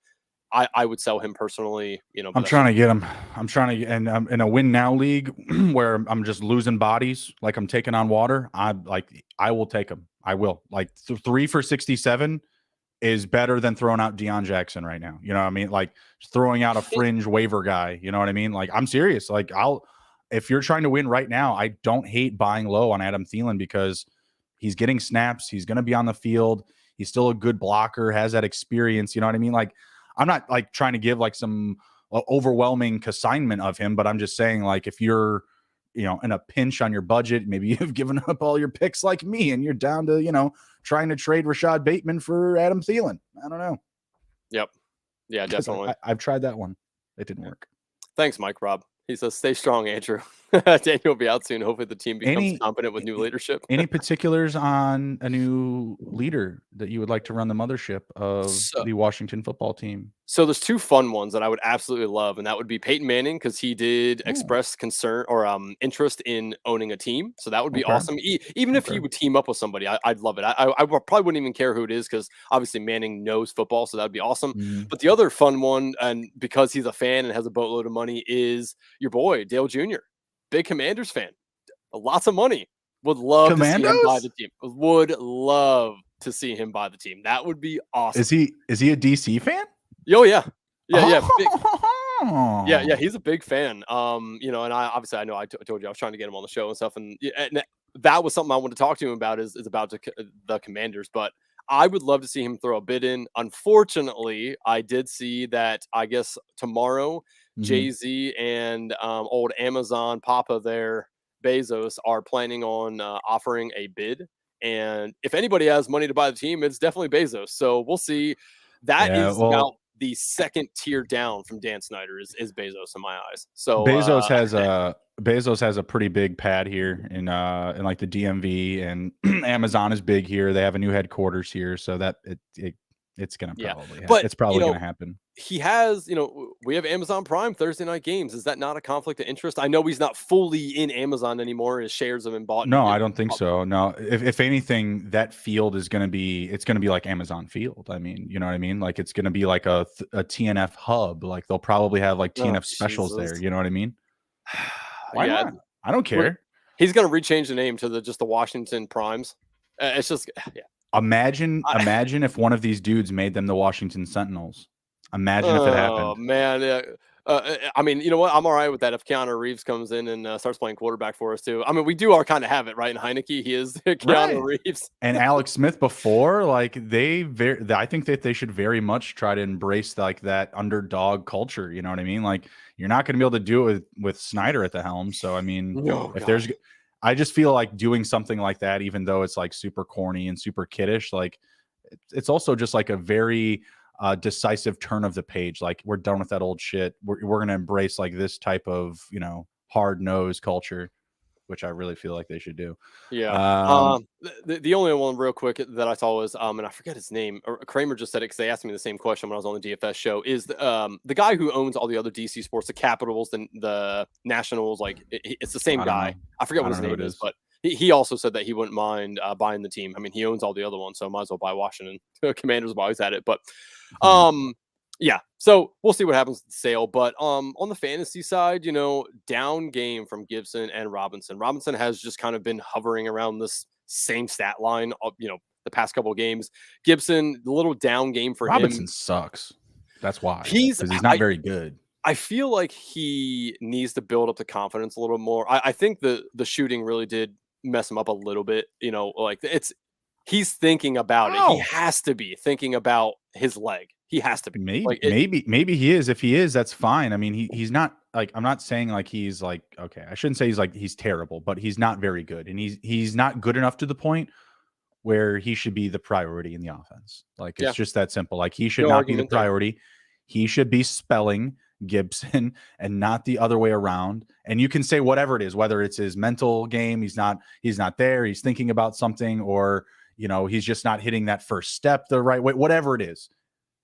I would sell him personally. I'm trying to get him. I'm trying to, and I'm in a win now league where I'm just losing bodies, like I'm taking on water. I will take him. I will. Like 3 for 67 is better than throwing out Deion Jackson right now. You know what I mean? Like throwing out a fringe waiver guy. You know what I mean? Like I'm serious. Like if you're trying to win right now, I don't hate buying low on Adam Thielen because he's getting snaps. He's going to be on the field. He's still a good blocker, has that experience. You know what I mean? Like I'm not like trying to give like some overwhelming assignment of him, but I'm just saying like if you're, in a pinch on your budget, maybe you've given up all your picks like me and you're down to, trying to trade Rashad Bateman for Adam Thielen. I don't know. Yep. Yeah, definitely. I've tried that one. It didn't work. Thanks, Mike Rob. He says, stay strong, Andrew. Daniel will be out soon. Hopefully the team becomes competent with new leadership. Any particulars on a new leader that you would like to run the mothership of the Washington football team? So there's 2 fun ones that I would absolutely love, and that would be Peyton Manning, because he did express concern or interest in owning a team. So that would be awesome. Even if he would team up with somebody, I'd love it. I probably wouldn't even care who it is, because obviously Manning knows football, so that would be awesome. But the other fun one, and because he's a fan and has a boatload of money, is your boy, Dale Jr., big Commanders fan. Lots of money. Would love to see him buy the team. Would love to see him buy the team. That would be awesome. Is he a DC fan? Oh yeah. Yeah. Yeah. He's a big fan. And I know I told you I was trying to get him on the show and stuff, and that was something I wanted to talk to him about is about the Commanders. But I would love to see him throw a bid in. Unfortunately, I did see that I guess tomorrow Jay-Z and old Amazon Papa there, Bezos, are planning on offering a bid. And if anybody has money to buy the team, it's definitely Bezos. So we'll see. That is about the second tier down from Dan Snyder is Bezos in my eyes. So Bezos has a pretty big pad here in like the DMV, and Amazon is big here. They have a new headquarters here, so that it's gonna probably gonna happen. He has, we have Amazon Prime Thursday night games. Is that not a conflict of interest? I know he's not fully in Amazon anymore. His shares have been bought. No, I don't think so. No, if anything, that field is going to be like Amazon Field. I mean, you know what I mean? Like it's going to be like a TNF hub. Like they'll probably have like TNF specials there. You know what I mean? Why not? I don't care. He's going to rechange the name to just the Washington Primes. It's just, Imagine if one of these dudes made them the Washington Sentinels. Imagine if it happened. Oh man, yeah. I mean, you know what? I'm all right with that if Keanu Reeves comes in and starts playing quarterback for us too. I mean, we do all kind of have it, right? In Heineke, he is Keanu Reeves and Alex Smith before. Like I think that they should very much try to embrace like that underdog culture. You know what I mean? Like you're not going to be able to do it with Snyder at the helm. So I mean, I just feel like doing something like that, even though it's like super corny and super kiddish, like it's also just like a very decisive turn of the page. Like we're done with that old shit. We're going to embrace like this type of, hard-nosed culture, which I really feel like they should do. Yeah. The only one real quick that I saw was, and I forget his name, or Kramer just said it because they asked me the same question when I was on the DFS show, is the guy who owns all the other DC sports, the Capitals, the Nationals, like it's the same guy. I forget what his name is, but he also said that he wouldn't mind buying the team. I mean, he owns all the other ones, so might as well buy Washington. Commanders have always had it, but yeah. So we'll see what happens with the sale. But on the fantasy side, down game from Gibson and Robinson. Robinson has just kind of been hovering around this same stat line of the past couple of games. Gibson, the little down game for Robinson him. Sucks. That's why. Because he's not very good. I feel like he needs to build up the confidence a little more. I think the shooting really did mess him up a little bit. He's thinking about it. He has to be thinking about his leg. He has to be. Maybe he is. If he is, that's fine. I mean, he's not like, I'm not saying like he's like, okay, I shouldn't say he's terrible, but he's not very good. And he's not good enough to the point where he should be the priority in the offense. Like it's just that simple. Like he should not be the priority. He should be spelling Gibson and not the other way around. And you can say whatever it is, whether it's his mental game, he's not there, he's thinking about something, or he's just not hitting that first step the right way, whatever it is.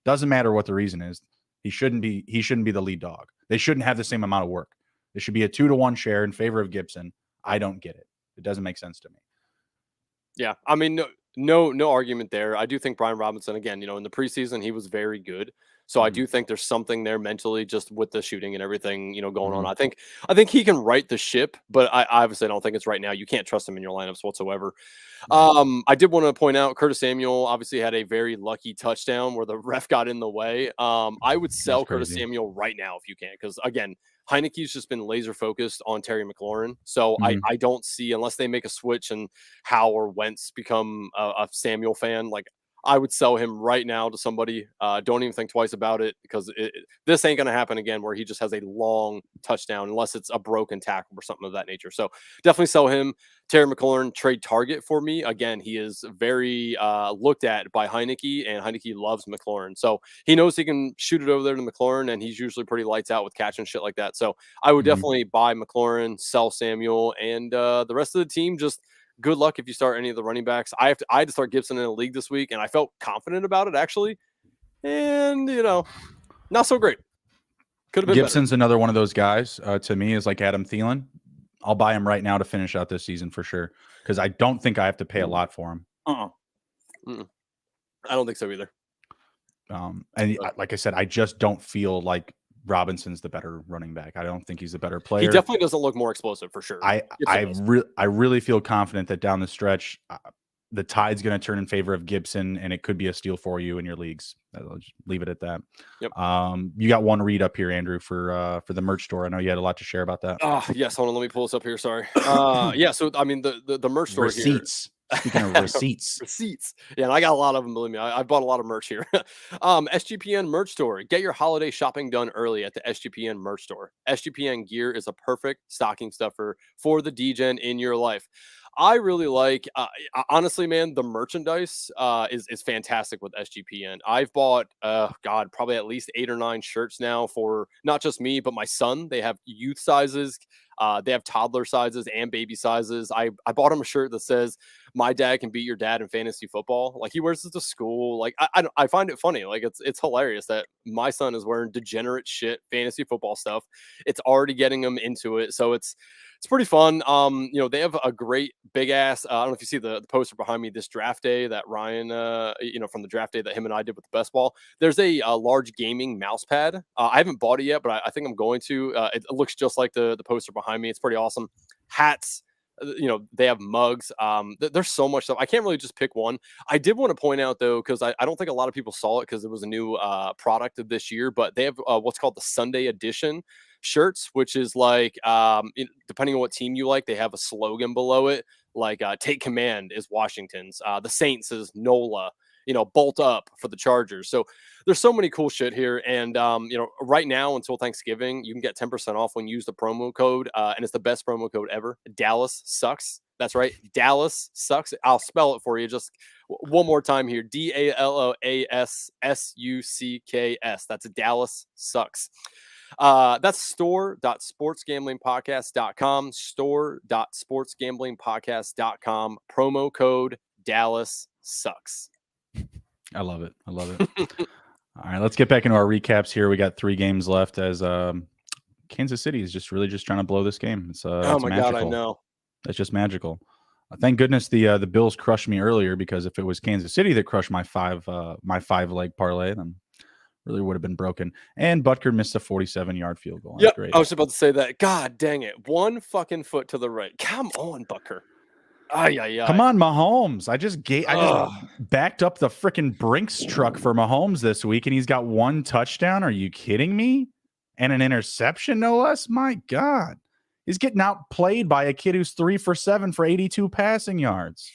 Doesn't matter what the reason is. He shouldn't be the lead dog. They shouldn't have the same amount of work. It should be a 2-1 share in favor of Gibson. I don't get it. It doesn't make sense to me. Yeah, I mean, no argument there. I do think Brian Robinson, again, in the preseason, he was very good. So I do think there's something there mentally, just with the shooting and everything, going on. I think he can right the ship, but I obviously don't think it's right now. You can't trust him in your lineups whatsoever. I did want to point out Curtis Samuel obviously had a very lucky touchdown where the ref got in the way. I would sell Curtis Samuel right now if you can, because again, Heineke's just been laser focused on Terry McLaurin. So I don't see, unless they make a switch and Howe or Wentz become a Samuel fan, like I would sell him right now to somebody. Don't even think twice about it, because this ain't going to happen again where he just has a long touchdown unless it's a broken tackle or something of that nature. So definitely sell him. Terry McLaurin, trade target for me. Again, he is very looked at by Heineke, and Heineke loves McLaurin. So he knows he can shoot it over there to McLaurin, and he's usually pretty lights out with catch and shit like that. So I would definitely buy McLaurin, sell Samuel, and the rest of the team, just good luck if you start any of the running backs. I had to start Gibson in a league this week, and I felt confident about it, actually. And, not so great. Could have been Gibson's better. Another one of those guys, to me, is like Adam Thielen. I'll buy him right now to finish out this season for sure, because I don't think I have to pay a lot for him. I don't think so either. And like I said, I just don't feel like Robinson's the better running back. I don't think he's a better player. He definitely doesn't look more explosive for sure. I really feel confident that down the stretch, the tide's going to turn in favor of Gibson, and it could be a steal for you in your leagues. I'll just leave it at that. Yep. You got one read up here, Andrew, for the merch store. I know you had a lot to share about that. Yes. Hold on. Let me pull this up here. Sorry. Yeah. So, I mean, the merch store receipts. Speaking of receipts. Yeah, and I got a lot of them, believe me. I bought a lot of merch here. SGPN merch store. Get your holiday shopping done early at the SGPN merch store. SGPN gear is a perfect stocking stuffer for the DGen in your life. I really like, honestly, man, the merchandise is fantastic with SGPN. I've bought, probably at least 8 or 9 shirts now for not just me, but my son. They have youth sizes. They have toddler sizes and baby sizes. I bought him a shirt that says, "My dad can beat your dad in fantasy football." Like, he wears it to school. Like, I find it funny. Like, it's hilarious that my son is wearing degenerate shit fantasy football stuff. It's already getting him into it. So it's pretty fun. They have a great big ass. I don't know if you see the poster behind me, this draft day that Ryan, from the draft day that him and I did with the best ball. There's a large gaming mouse pad. I haven't bought it yet, but I think I'm going to. It looks just like the poster behind me. It's pretty awesome. Hats. They have mugs. There's so much stuff. I can't really just pick one. I did want to point out, though, because I don't think a lot of people saw it because it was a new product of this year, but they have what's called the Sunday edition shirts, which is like, depending on what team you like, they have a slogan below it, like "Take Command" is Washington's, the Saints is NOLA, "Bolt Up" for the Chargers. So there's so many cool shit here. And, right now until Thanksgiving, you can get 10% off when you use the promo code. And it's the best promo code ever. Dallas Sucks. That's right. Dallas Sucks. I'll spell it for you just one more time here. DALLASSUCKS. That's Dallas Sucks. That's store.sportsgamblingpodcast.com. Store.sportsgamblingpodcast.com. Promo code Dallas Sucks. I love it. All right, let's get back into our recaps here. We got 3 games left as Kansas City is just trying to blow this game. It's oh my God, I know. That's just magical. Thank goodness the Bills crushed me earlier, because if it was Kansas City that crushed my 5-leg parlay, then really would have been broken. And Butker missed a 47-yard field goal. Yeah, great. I was about to say that. God dang it. One fucking foot to the right. Come on, Butker. Come on, Mahomes. I just backed up the freaking Brinks truck for Mahomes this week, and he's got 1 touchdown. Are you kidding me? And an interception, no less. My God. He's getting outplayed by a kid who's 3 for 7 for 82 passing yards.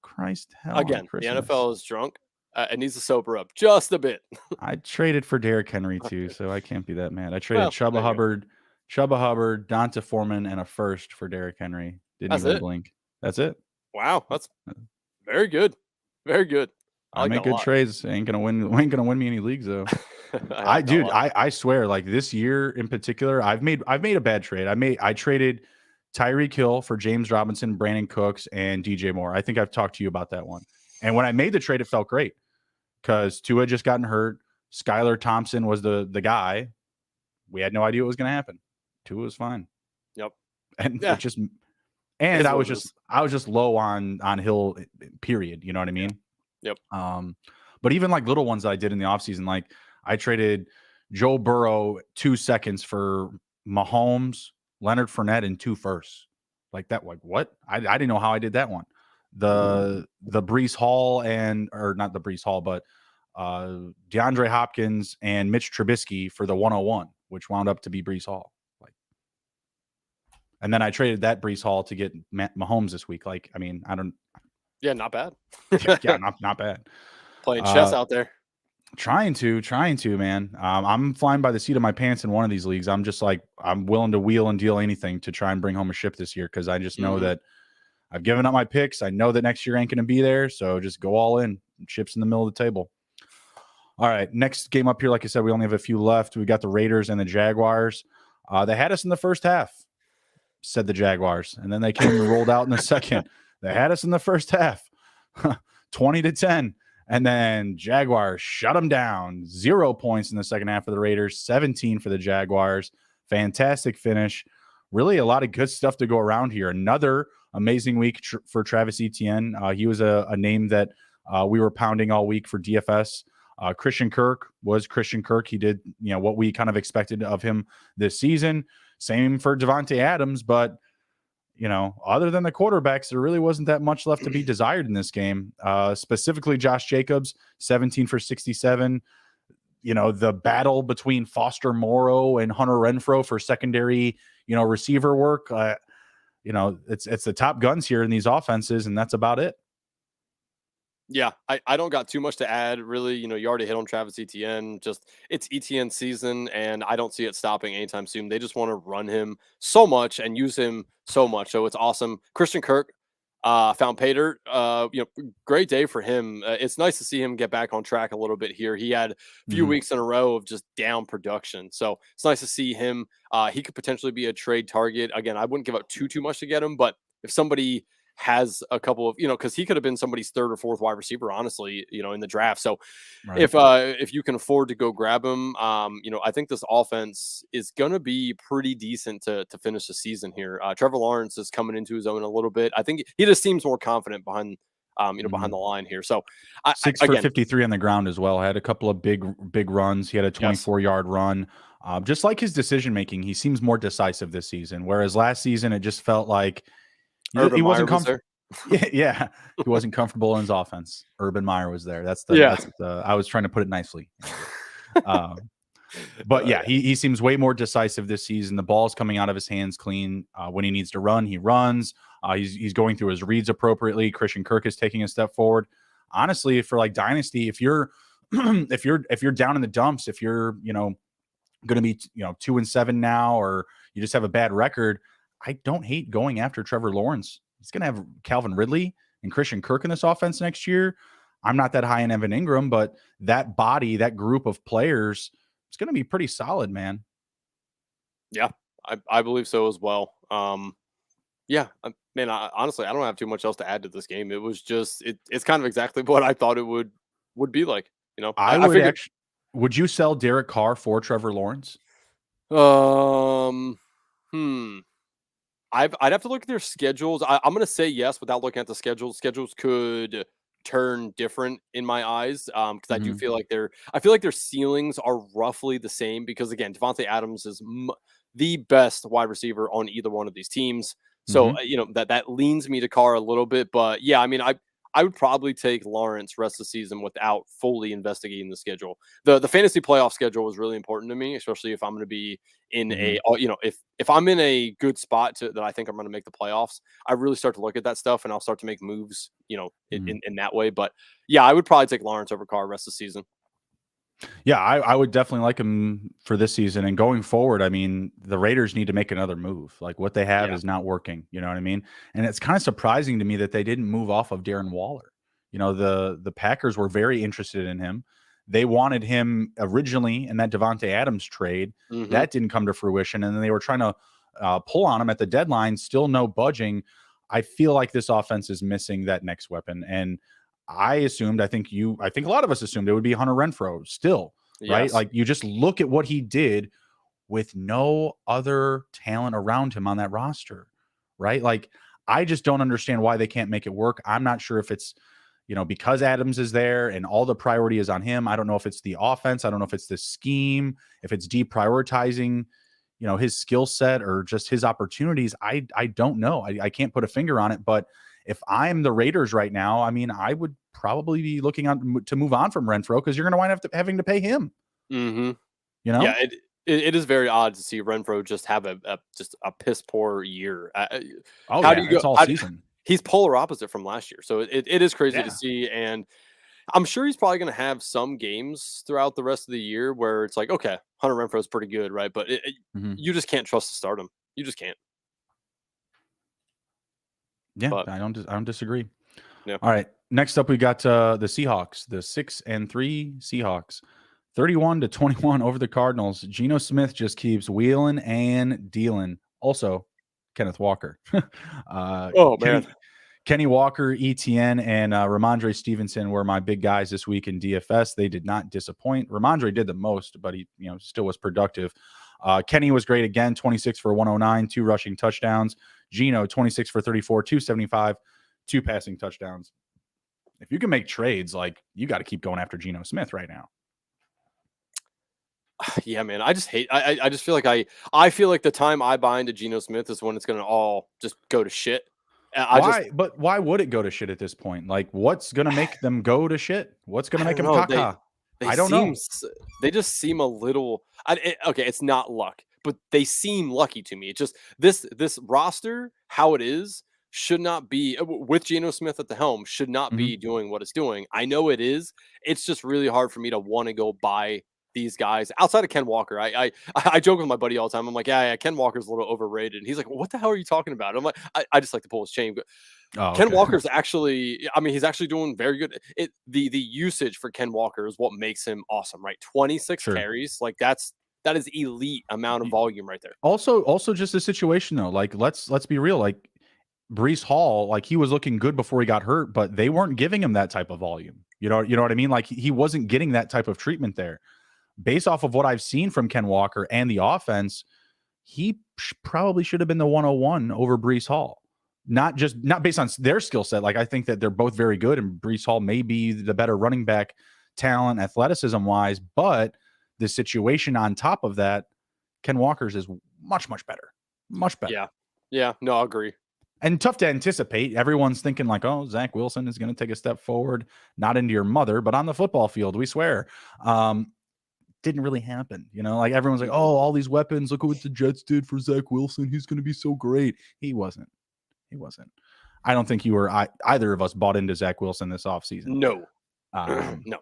Christ hell. Again, the NFL is drunk. It needs to sober up just a bit. I traded for Derrick Henry too, so I can't be that mad. I traded Chuba Hubbard, Donta Foreman, and a first for Derrick Henry. Didn't even blink. That's it. Wow, that's very good. Very good. I make good trades. Ain't gonna win me any leagues though. I swear, like this year in particular, I've made a bad trade. I traded Tyreek Hill for James Robinson, Brandon Cooks, and DJ Moore. I think I've talked to you about that one. And when I made the trade, it felt great because Tua had just gotten hurt. Skylar Thompson was the guy. We had no idea what was going to happen. Tua was fine. Yep. And Yeah. it just, and I was just low on Hill, period. You know what I mean? Yep. But even like little ones that I did in the offseason, like I traded Joe Burrow 2 seconds for Mahomes, Leonard Fournette, and 2 firsts. Like that, like what? I didn't know how I did that one. The Brees Hall or not the Brees Hall, but DeAndre Hopkins and Mitch Trubisky for the 101, which wound up to be Brees Hall. Like, and then I traded that Brees Hall to get Mahomes this week. Like, I mean, I don't. Yeah, not bad. Yeah, not bad. Playing chess out there. Trying to, man. I'm flying by the seat of my pants in one of these leagues. I'm just like, I'm willing to wheel and deal anything to try and bring home a ship this year, because I just know that I've given up my picks. I know that next year ain't going to be there. So just go all in. Chips in the middle of the table. All right, next game up here, like I said, we only have a few left. We got the Raiders and the Jaguars. They had us in the first half, said the Jaguars, and then they came and rolled out in the second. They had us in the first half, 20-10. And then Jaguars shut them down. 0 points in the second half for the Raiders, 17 for the Jaguars. Fantastic finish. Really a lot of good stuff to go around here. Another amazing week for Travis Etienne. He was a name that we were pounding all week for DFS. Christian Kirk was Christian Kirk. He did, what we kind of expected of him this season. Same for Devontae Adams, but other than the quarterbacks, there really wasn't that much left to be desired in this game. Specifically, Josh Jacobs, 17 for 67. The battle between Foster Moreau and Hunter Renfrow for secondary, receiver work. It's the top guns here in these offenses, and that's about it. Yeah, I don't got too much to add, really. You already hit on Travis Etienne. Just it's Etienne season, and I don't see it stopping anytime soon. They just want to run him so much and use him so much. So it's awesome. Christian Kirk found pay dirt. Great day for him. It's nice to see him get back on track a little bit here. He had a few weeks in a row of just down production. So it's nice to see him. He could potentially be a trade target. Again, I wouldn't give up too much to get him, but if somebody has a couple of, because he could have been somebody's third or fourth wide receiver, honestly, in the draft. So if you can afford to go grab him, I think this offense is going to be pretty decent to finish the season here. Trevor Lawrence is coming into his own a little bit. I think he just seems more confident behind the line here. So 6 for 53 on the ground as well. Had a couple of big runs. He had a 24-yard run. Just like his decision-making, he seems more decisive this season. Whereas last season, it just felt like he wasn't comfortable. Yeah, he wasn't comfortable in his offense. Urban Meyer was there. That's I was trying to put it nicely. But yeah, he seems way more decisive this season. The ball's coming out of his hands clean. When he needs to run, he runs. He's going through his reads appropriately. Christian Kirk is taking a step forward. Honestly, for like dynasty, if you're if you're down in the dumps, if you're going to be 2-7 now, or you just have a bad record, I don't hate going after Trevor Lawrence. He's going to have Calvin Ridley and Christian Kirk in this offense next year. I'm not that high in Evan Ingram, but that body, that group of players, it's going to be pretty solid, man. Yeah, I believe so as well. Man, honestly, I don't have too much else to add to this game. It was just, it's kind of exactly what I thought it would be like. I figured, would you sell Derek Carr for Trevor Lawrence? I'd have to look at their schedules. I'm going to say yes without looking at the schedules. Schedules could turn different in my eyes because I do feel like their ceilings are roughly the same, because again, Devontae Adams is the best wide receiver on either one of these teams. So that leans me to Carr a little bit, but yeah, I mean, I would probably take Lawrence rest of the season without fully investigating the schedule. The fantasy playoff schedule was really important to me, especially if I'm going to be in if I'm in a good spot that I think I'm going to make the playoffs. I really start to look at that stuff, and I'll start to make moves, in that way. But yeah, I would probably take Lawrence over Carr rest of the season. Yeah, I would definitely like him for this season and going forward. I mean, the Raiders need to make another move. Like what they have is not working. You know what I mean? And it's kind of surprising to me that they didn't move off of Darren Waller. The Packers were very interested in him. They wanted him originally in that Devontae Adams trade. That didn't come to fruition. And then they were trying to pull on him at the deadline. Still no budging. I feel like this offense is missing that next weapon. And I think a lot of us assumed it would be Hunter Renfrow still. right? Yes. Like you just look at what he did with no other talent around him on that roster, right? Like I just don't understand why they can't make it work. I'm not sure if it's, because Adams is there and all the priority is on him. I don't know if it's the offense. I don't know if it's the scheme, if it's deprioritizing, his skill set or just his opportunities. I don't know. I can't put a finger on it. But if I'm the Raiders right now, I mean, I would probably be looking on to move on from Renfro because you're going to wind up having to pay him. Mm-hmm. Yeah, it is very odd to see Renfro just have just a piss poor year. How do you go? It's all season. He's polar opposite from last year, so it is crazy to see. And I'm sure he's probably going to have some games throughout the rest of the year where it's like, okay, Hunter Renfro's pretty good, right? But you just can't trust to start him. You just can't. Yeah, but I don't disagree. Yeah. All right. Next up, we got the Seahawks, the 6-3 Seahawks, 31-21 over the Cardinals. Geno Smith just keeps wheeling and dealing. Also, Kenneth Walker. Man. Kenny Walker, ETN, and Ramondre Stevenson were my big guys this week in DFS. They did not disappoint. Ramondre did the most, but he still was productive. Kenny was great again, 26 for 109, 2 rushing touchdowns. Geno, 26 for 34, 275, 2 passing touchdowns. If you can make trades, like you got to keep going after Geno Smith right now. Yeah, man. I just hate. I just feel like I feel like the time I buy into Geno Smith is when it's going to all just go to shit. But why would it go to shit at this point? Like, what's going to make them go to shit? What's going to make them caca? I don't know. They just seem a little. Okay, it's not luck, but they seem lucky to me. It's just this roster, how it is, should not be with Geno Smith at the helm. Should not be doing what it's doing. I know it is. It's just really hard for me to want to go buy these guys outside of Ken Walker. I joke with my buddy all the time. I'm like, yeah, Ken Walker's a little overrated. And he's like, what the hell are you talking about? I'm like, I just like to pull his chain. But Ken Walker's actually, he's actually doing very good. The usage for Ken Walker is what makes him awesome, right? 26 carries. Like that is elite amount of volume right there. Also just the situation though. Like let's be real. Like Breece Hall, like he was looking good before he got hurt, but they weren't giving him that type of volume. You know what I mean? Like he wasn't getting that type of treatment there. Based off of what I've seen from Ken Walker and the offense, he probably should have been the 101 over Breece Hall. Not based on their skill set. Like I think that they're both very good, and Breece Hall may be the better running back talent, athleticism wise. But the situation on top of that, Ken Walker's is much better, much better. Yeah. No, I agree. And tough to anticipate. Everyone's thinking like, oh, Zach Wilson is going to take a step forward, not into your mother, but on the football field, we swear. Didn't really happen. Like everyone's like, oh, all these weapons, look what the Jets did for Zach Wilson. He's going to be so great. He wasn't. I don't think either of us bought into Zach Wilson this offseason. No. No.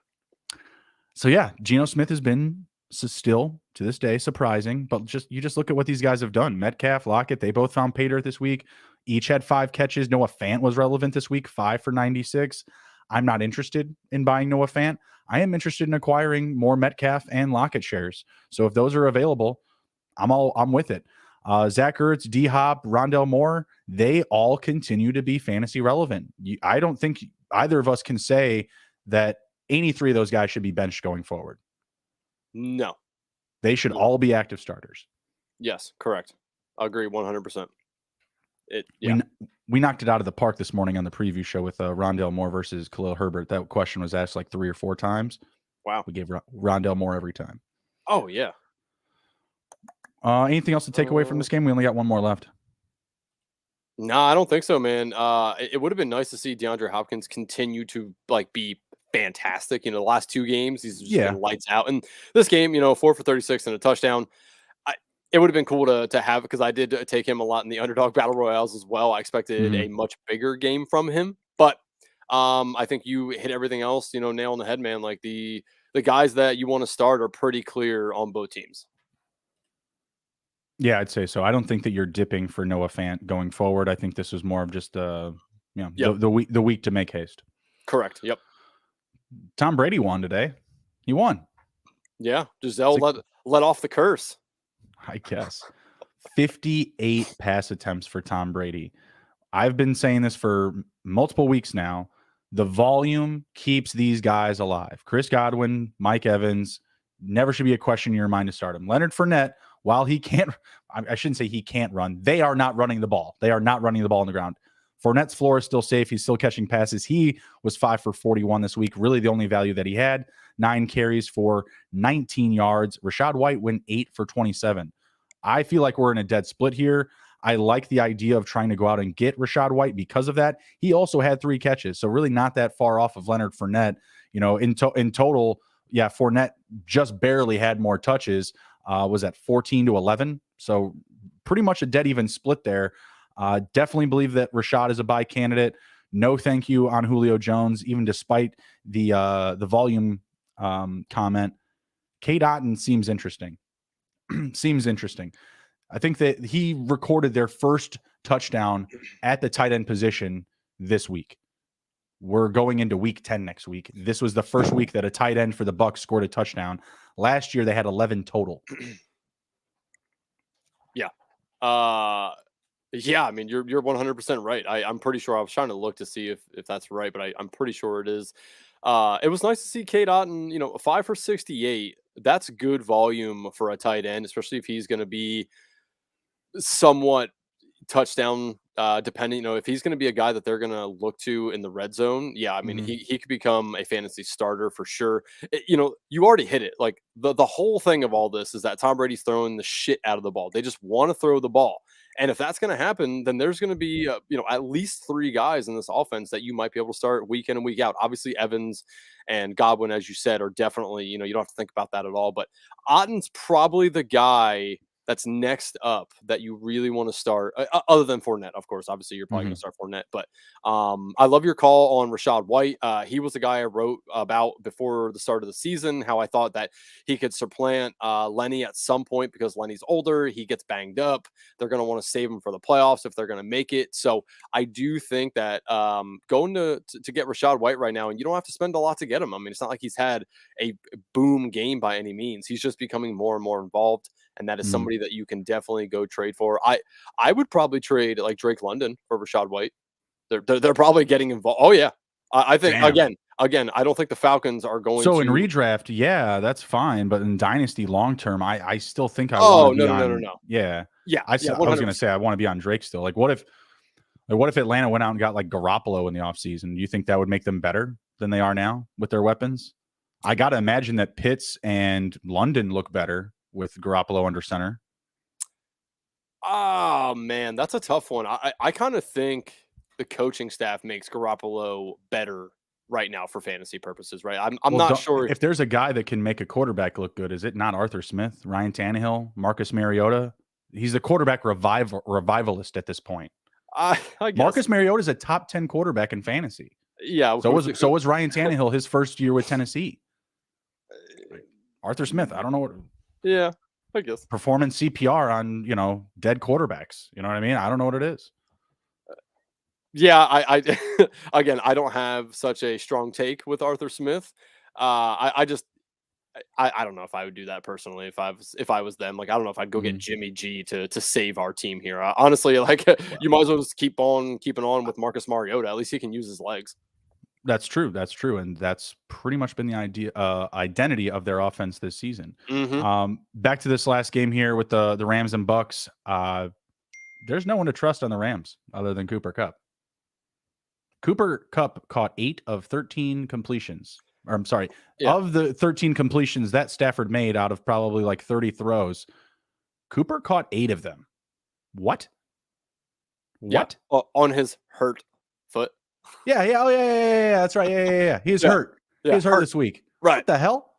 So yeah, Geno Smith has been still to this day surprising, but you just look at what these guys have done. Metcalf, Lockett, they both found pay dirt this week. Each had 5 catches. Noah Fant was relevant this week, 5 for 96. I'm not interested in buying Noah Fant. I am interested in acquiring more Metcalf and Lockett shares. So if those are available, I'm with it. Zach Ertz, D-Hop, Rondell Moore, they all continue to be fantasy relevant. I don't think either of us can say that any 3 of those guys should be benched going forward. No. They should all be active starters. Yes, correct. I agree 100%. We knocked it out of the park this morning on the preview show with Rondell Moore versus Khalil Herbert. That question was asked like 3 or 4 times. Wow. We gave Rondell Moore every time. Oh, yeah. Anything else to take away from this game? We only got 1 more left. No, I don't think so, man. It would have been nice to see DeAndre Hopkins continue to be fantastic. The last 2 games, he's just been lights out. And this game, 4 for 36 and a touchdown. It would have been cool to have, because I did take him a lot in the underdog battle royales as well. I expected a much bigger game from him, but I think you hit everything else, nail on the head, man. Like the guys that you want to start are pretty clear on both teams. Yeah, I'd say so. I don't think that you're dipping for Noah Fant going forward. I think this was more of just the week to make haste. Correct. Yep. Tom Brady won today. He won. Yeah, Giselle let off the curse, I guess. 58 pass attempts for Tom Brady. I've been saying this for multiple weeks now. The volume keeps these guys alive. Chris Godwin, Mike Evans, never should be a question in your mind to start him. Leonard Fournette, while he can't, I shouldn't say he can't run. They are not running the ball. They are not running the ball on the ground. Fournette's floor is still safe. He's still catching passes. He was 5 for 41 this week. Really the only value that he had. 9 carries for 19 yards. Rachaad White went 8 for 27. I feel like we're in a dead split here. I like the idea of trying to go out and get Rachaad White because of that. He also had 3 catches, so really not that far off of Leonard Fournette. You know, in total, yeah, Fournette just barely had more touches. Was at 14 to 11, so pretty much a dead even split there. Definitely believe that Rachaad is a buy candidate. No thank you on Julio Jones, even despite the volume comment. Cade Otton seems interesting. Seems interesting. I think that he recorded their first touchdown at the tight end position this week. We're going into week 10 next week. This was the first week that a tight end for the Bucs scored a touchdown. Last year they had 11 total. Yeah. Yeah, I mean, you're 100% right. I'm pretty sure. I was trying to look to see if that's right, but I'm pretty sure it is. It was nice to see Cade Otton, 5 for 68. That's good volume for a tight end, especially if he's going to be somewhat touchdown depending. If he's going to be a guy that they're going to look to in the red zone, yeah, I mean, he could become a fantasy starter for sure. You already hit it. Like the whole thing of all this is that Tom Brady's throwing the shit out of the ball. They just want to throw the ball. And if that's going to happen, then there's going to be, at least 3 guys in this offense that you might be able to start week in and week out. Obviously, Evans and Godwin, as you said, are definitely, you don't have to think about that at all. But Otton's probably the guy that's next up that you really want to start, other than Fournette, of course. Obviously, you're probably going to start Fournette. But I love your call on Rachaad White. He was the guy I wrote about before the start of the season, how I thought that he could supplant Lenny at some point because Lenny's older. He gets banged up. They're going to want to save him for the playoffs if they're going to make it. So I do think that going to get Rachaad White right now, and you don't have to spend a lot to get him. I mean, it's not like he's had a boom game by any means. He's just becoming more and more involved. And that is somebody that you can definitely go trade for. I would probably trade like Drake London for Rachaad White. They're probably getting involved. Oh yeah, I think again. I don't think the Falcons are going. So in redraft, yeah, that's fine. But in dynasty long term, I still think I want to be on. No. Yeah. I was going to say I want to be on Drake still. Like what if Atlanta went out and got like Garoppolo in the offseason? Do you think that would make them better than they are now with their weapons? I got to imagine that Pitts and London look better with Garoppolo under center. Oh man, that's a tough one. I kind of think the coaching staff makes Garoppolo better right now for fantasy purposes, right? I'm not sure if there's a guy that can make a quarterback look good. Is it not Arthur Smith, Ryan Tannehill, Marcus Mariota? He's a quarterback revivalist at this point. I guess. Marcus Mariota is a top 10 quarterback in fantasy. Yeah. So was Ryan Tannehill his first year with Tennessee. Arthur Smith, I don't know what. Yeah, I guess. Performing CPR on, dead quarterbacks. You know what I mean? I don't know what it is. Yeah, I again, I don't have such a strong take with Arthur Smith. I don't know if I would do that personally if I was them. Like, I don't know if I'd go get Jimmy G to save our team here. Honestly, like you might as well just keep on keeping on with Marcus Mariota. At least he can use his legs. That's true. And that's pretty much been the identity of their offense this season. Back to this last game here with the Rams and Bucks. There's no one to trust on the Rams other than Cooper Kupp. Cooper Kupp caught 8 of 13 completions. Or I'm sorry, of the 13 completions that Stafford made out of probably like 30 throws, Cooper caught 8 of them. What? Yeah. On his hurt foot. Yeah. That's right. Yeah. He's hurt. He's hurt this week. Right. What the hell?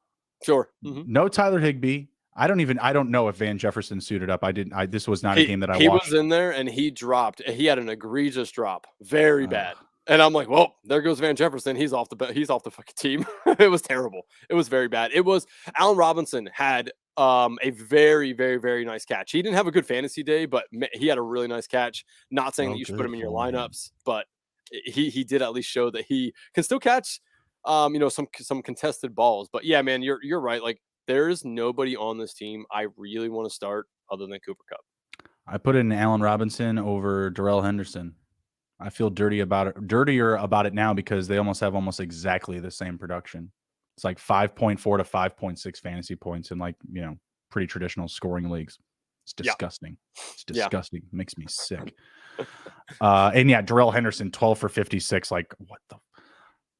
Sure. No Tyler Higbee. I don't know if Van Jefferson suited up. This was not a game that I watched. He was in there and he dropped. He had an egregious drop. Very bad. And I'm like, well, there goes Van Jefferson. He's off the fucking team. It was terrible. It was very bad. It was Allen Robinson had a very, very, very nice catch. He didn't have a good fantasy day, but he had a really nice catch. Not saying that you should put him in your lineups, but he did at least show that he can still catch some contested balls. But yeah, man, you're right. Like, there is nobody on this team I really want to start other than Cooper Kupp. I put in Allen Robinson over Darrell Henderson. I feel dirtier about it now because they almost have exactly the same production. It's like 5.4 to 5.6 fantasy points in like, pretty traditional scoring leagues. It's disgusting. Yeah. It's disgusting. Yeah. Makes me sick. And yeah, Darrell Henderson, 12 for 56. Like,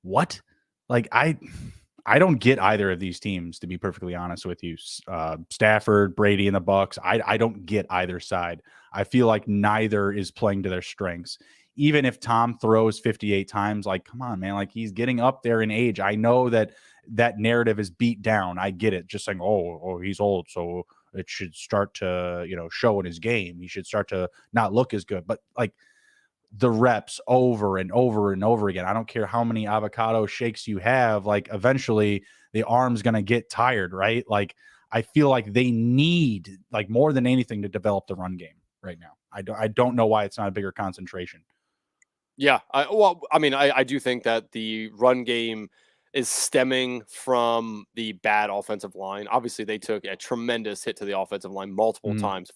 what? Like, I don't get either of these teams, to be perfectly honest with you. Stafford, Brady, and the Bucks. I don't get either side. I feel like neither is playing to their strengths. Even if Tom throws 58 times, like, come on, man, like he's getting up there in age. I know that narrative is beat down. I get it. Just saying, oh, he's old, so it should start to, show in his game. He should start to not look as good. But like the reps over and over and over again, I don't care how many avocado shakes you have, like eventually the arm's going to get tired, right? Like I feel like they need, like more than anything, to develop the run game right now. I don't know why it's not a bigger concentration. Yeah. I do think that the run game is stemming from the bad offensive line. Obviously, they took a tremendous hit to the offensive line multiple times,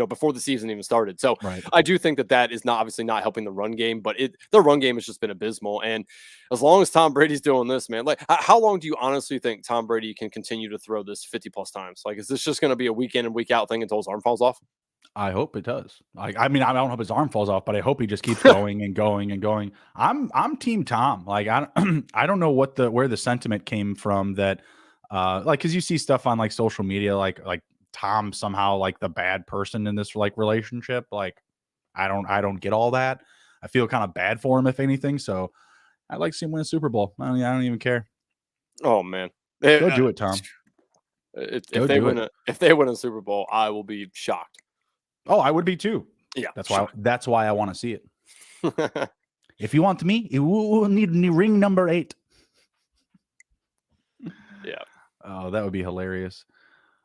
before the season even started. So right. I do think that is obviously not helping the run game, but the run game has just been abysmal. And as long as Tom Brady's doing this, man, like how long do you honestly think Tom Brady can continue to throw this 50 plus times? Like, is this just going to be a week in and week out thing until his arm falls off? I hope it does. I don't hope his arm falls off, but I hope he just keeps going and going and going. I'm team Tom. Like I don't know where the sentiment came from that, because you see stuff on like social media, like Tom somehow like the bad person in this like relationship. Like I don't get all that. I feel kind of bad for him if anything. So I'd like to see him win a Super Bowl. I don't even care. Oh man, go do it, Tom. If they win a Super Bowl, I will be shocked. Oh, I would be too. Yeah, that's why I want to see it. If you want me, you will need ring number 8. Yeah. Oh, that would be hilarious.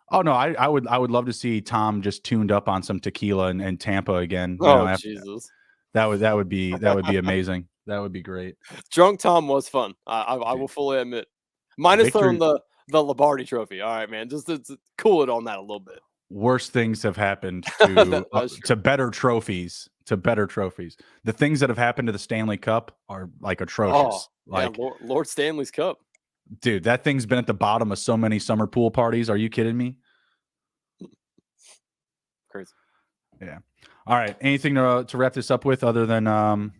Oh no, I would love to see Tom just tuned up on some tequila and Tampa again. Jesus. That would be amazing. That would be great. Drunk Tom was fun. I will fully admit. Minus throwing the Lombardi trophy. All right, man. Just to cool it on that a little bit. Worse things have happened to better trophies. The things that have happened to the Stanley Cup are like atrocious. Lord Stanley's Cup. Dude, that thing's been at the bottom of so many summer pool parties. Are you kidding me? Crazy. Yeah. All right. Anything to wrap this up with other than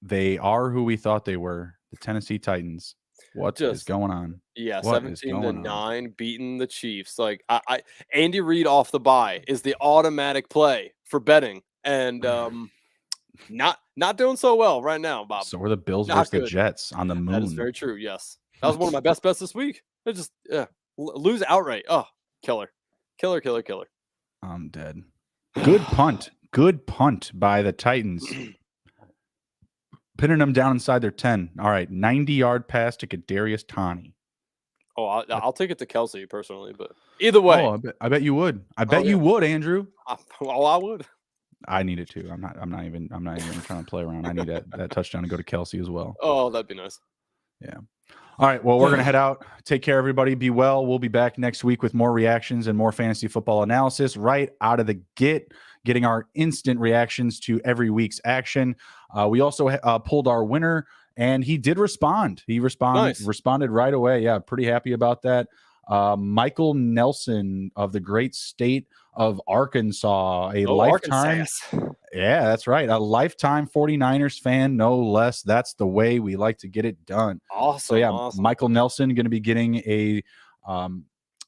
they are who we thought they were, the Tennessee Titans. What is going on? Yeah, 17-9 beating the Chiefs. Like Andy Reid off the bye is the automatic play for betting, and not doing so well right now, Bob. So were the Bills versus the Jets on the moon. That is very true. Yes, that was one of my best bets this week. They just lose outright. Oh, killer. I'm dead. Good punt by the Titans. Pinning them down inside their 10. All right, 90-yard pass to Kadarius Toney. Oh, I'll take it to Kelsey personally, but either way. Oh, I bet you would. I bet you would, Andrew. I would. I need it too. I'm not even trying to play around. I need that touchdown to go to Kelsey as well. Oh, that'd be nice. Yeah. All right. Well, we're going to head out. Take care, everybody. Be well. We'll be back next week with more reactions and more fantasy football analysis right out of the getting our instant reactions to every week's action. We also pulled our winner, and he did respond. He responded right away. Yeah, pretty happy about that. Michael Nelson of the great state of Arkansas, lifetime. Arkansas. Yeah, that's right. A lifetime 49ers fan, no less. That's the way we like to get it done. Awesome. So yeah, awesome. Michael Nelson going to be getting a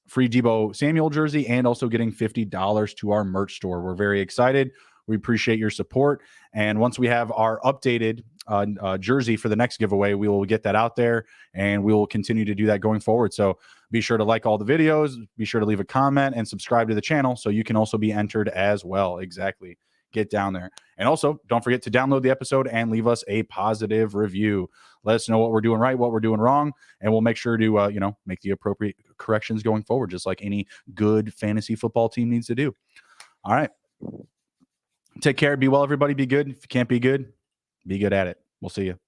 free Deebo Samuel jersey and also getting $50 to our merch store. We're very excited. We appreciate your support. And once we have our updated jersey for the next giveaway, we will get that out there, and we will continue to do that going forward. So be sure to like all the videos, be sure to leave a comment and subscribe to the channel so you can also be entered as well. Exactly. Get down there. And also don't forget to download the episode and leave us a positive review. Let us know what we're doing right, what we're doing wrong, and we'll make sure to, make the appropriate corrections going forward, just like any good fantasy football team needs to do. All right. Take care. Be well, everybody. Be good. If you can't be good at it. We'll see you.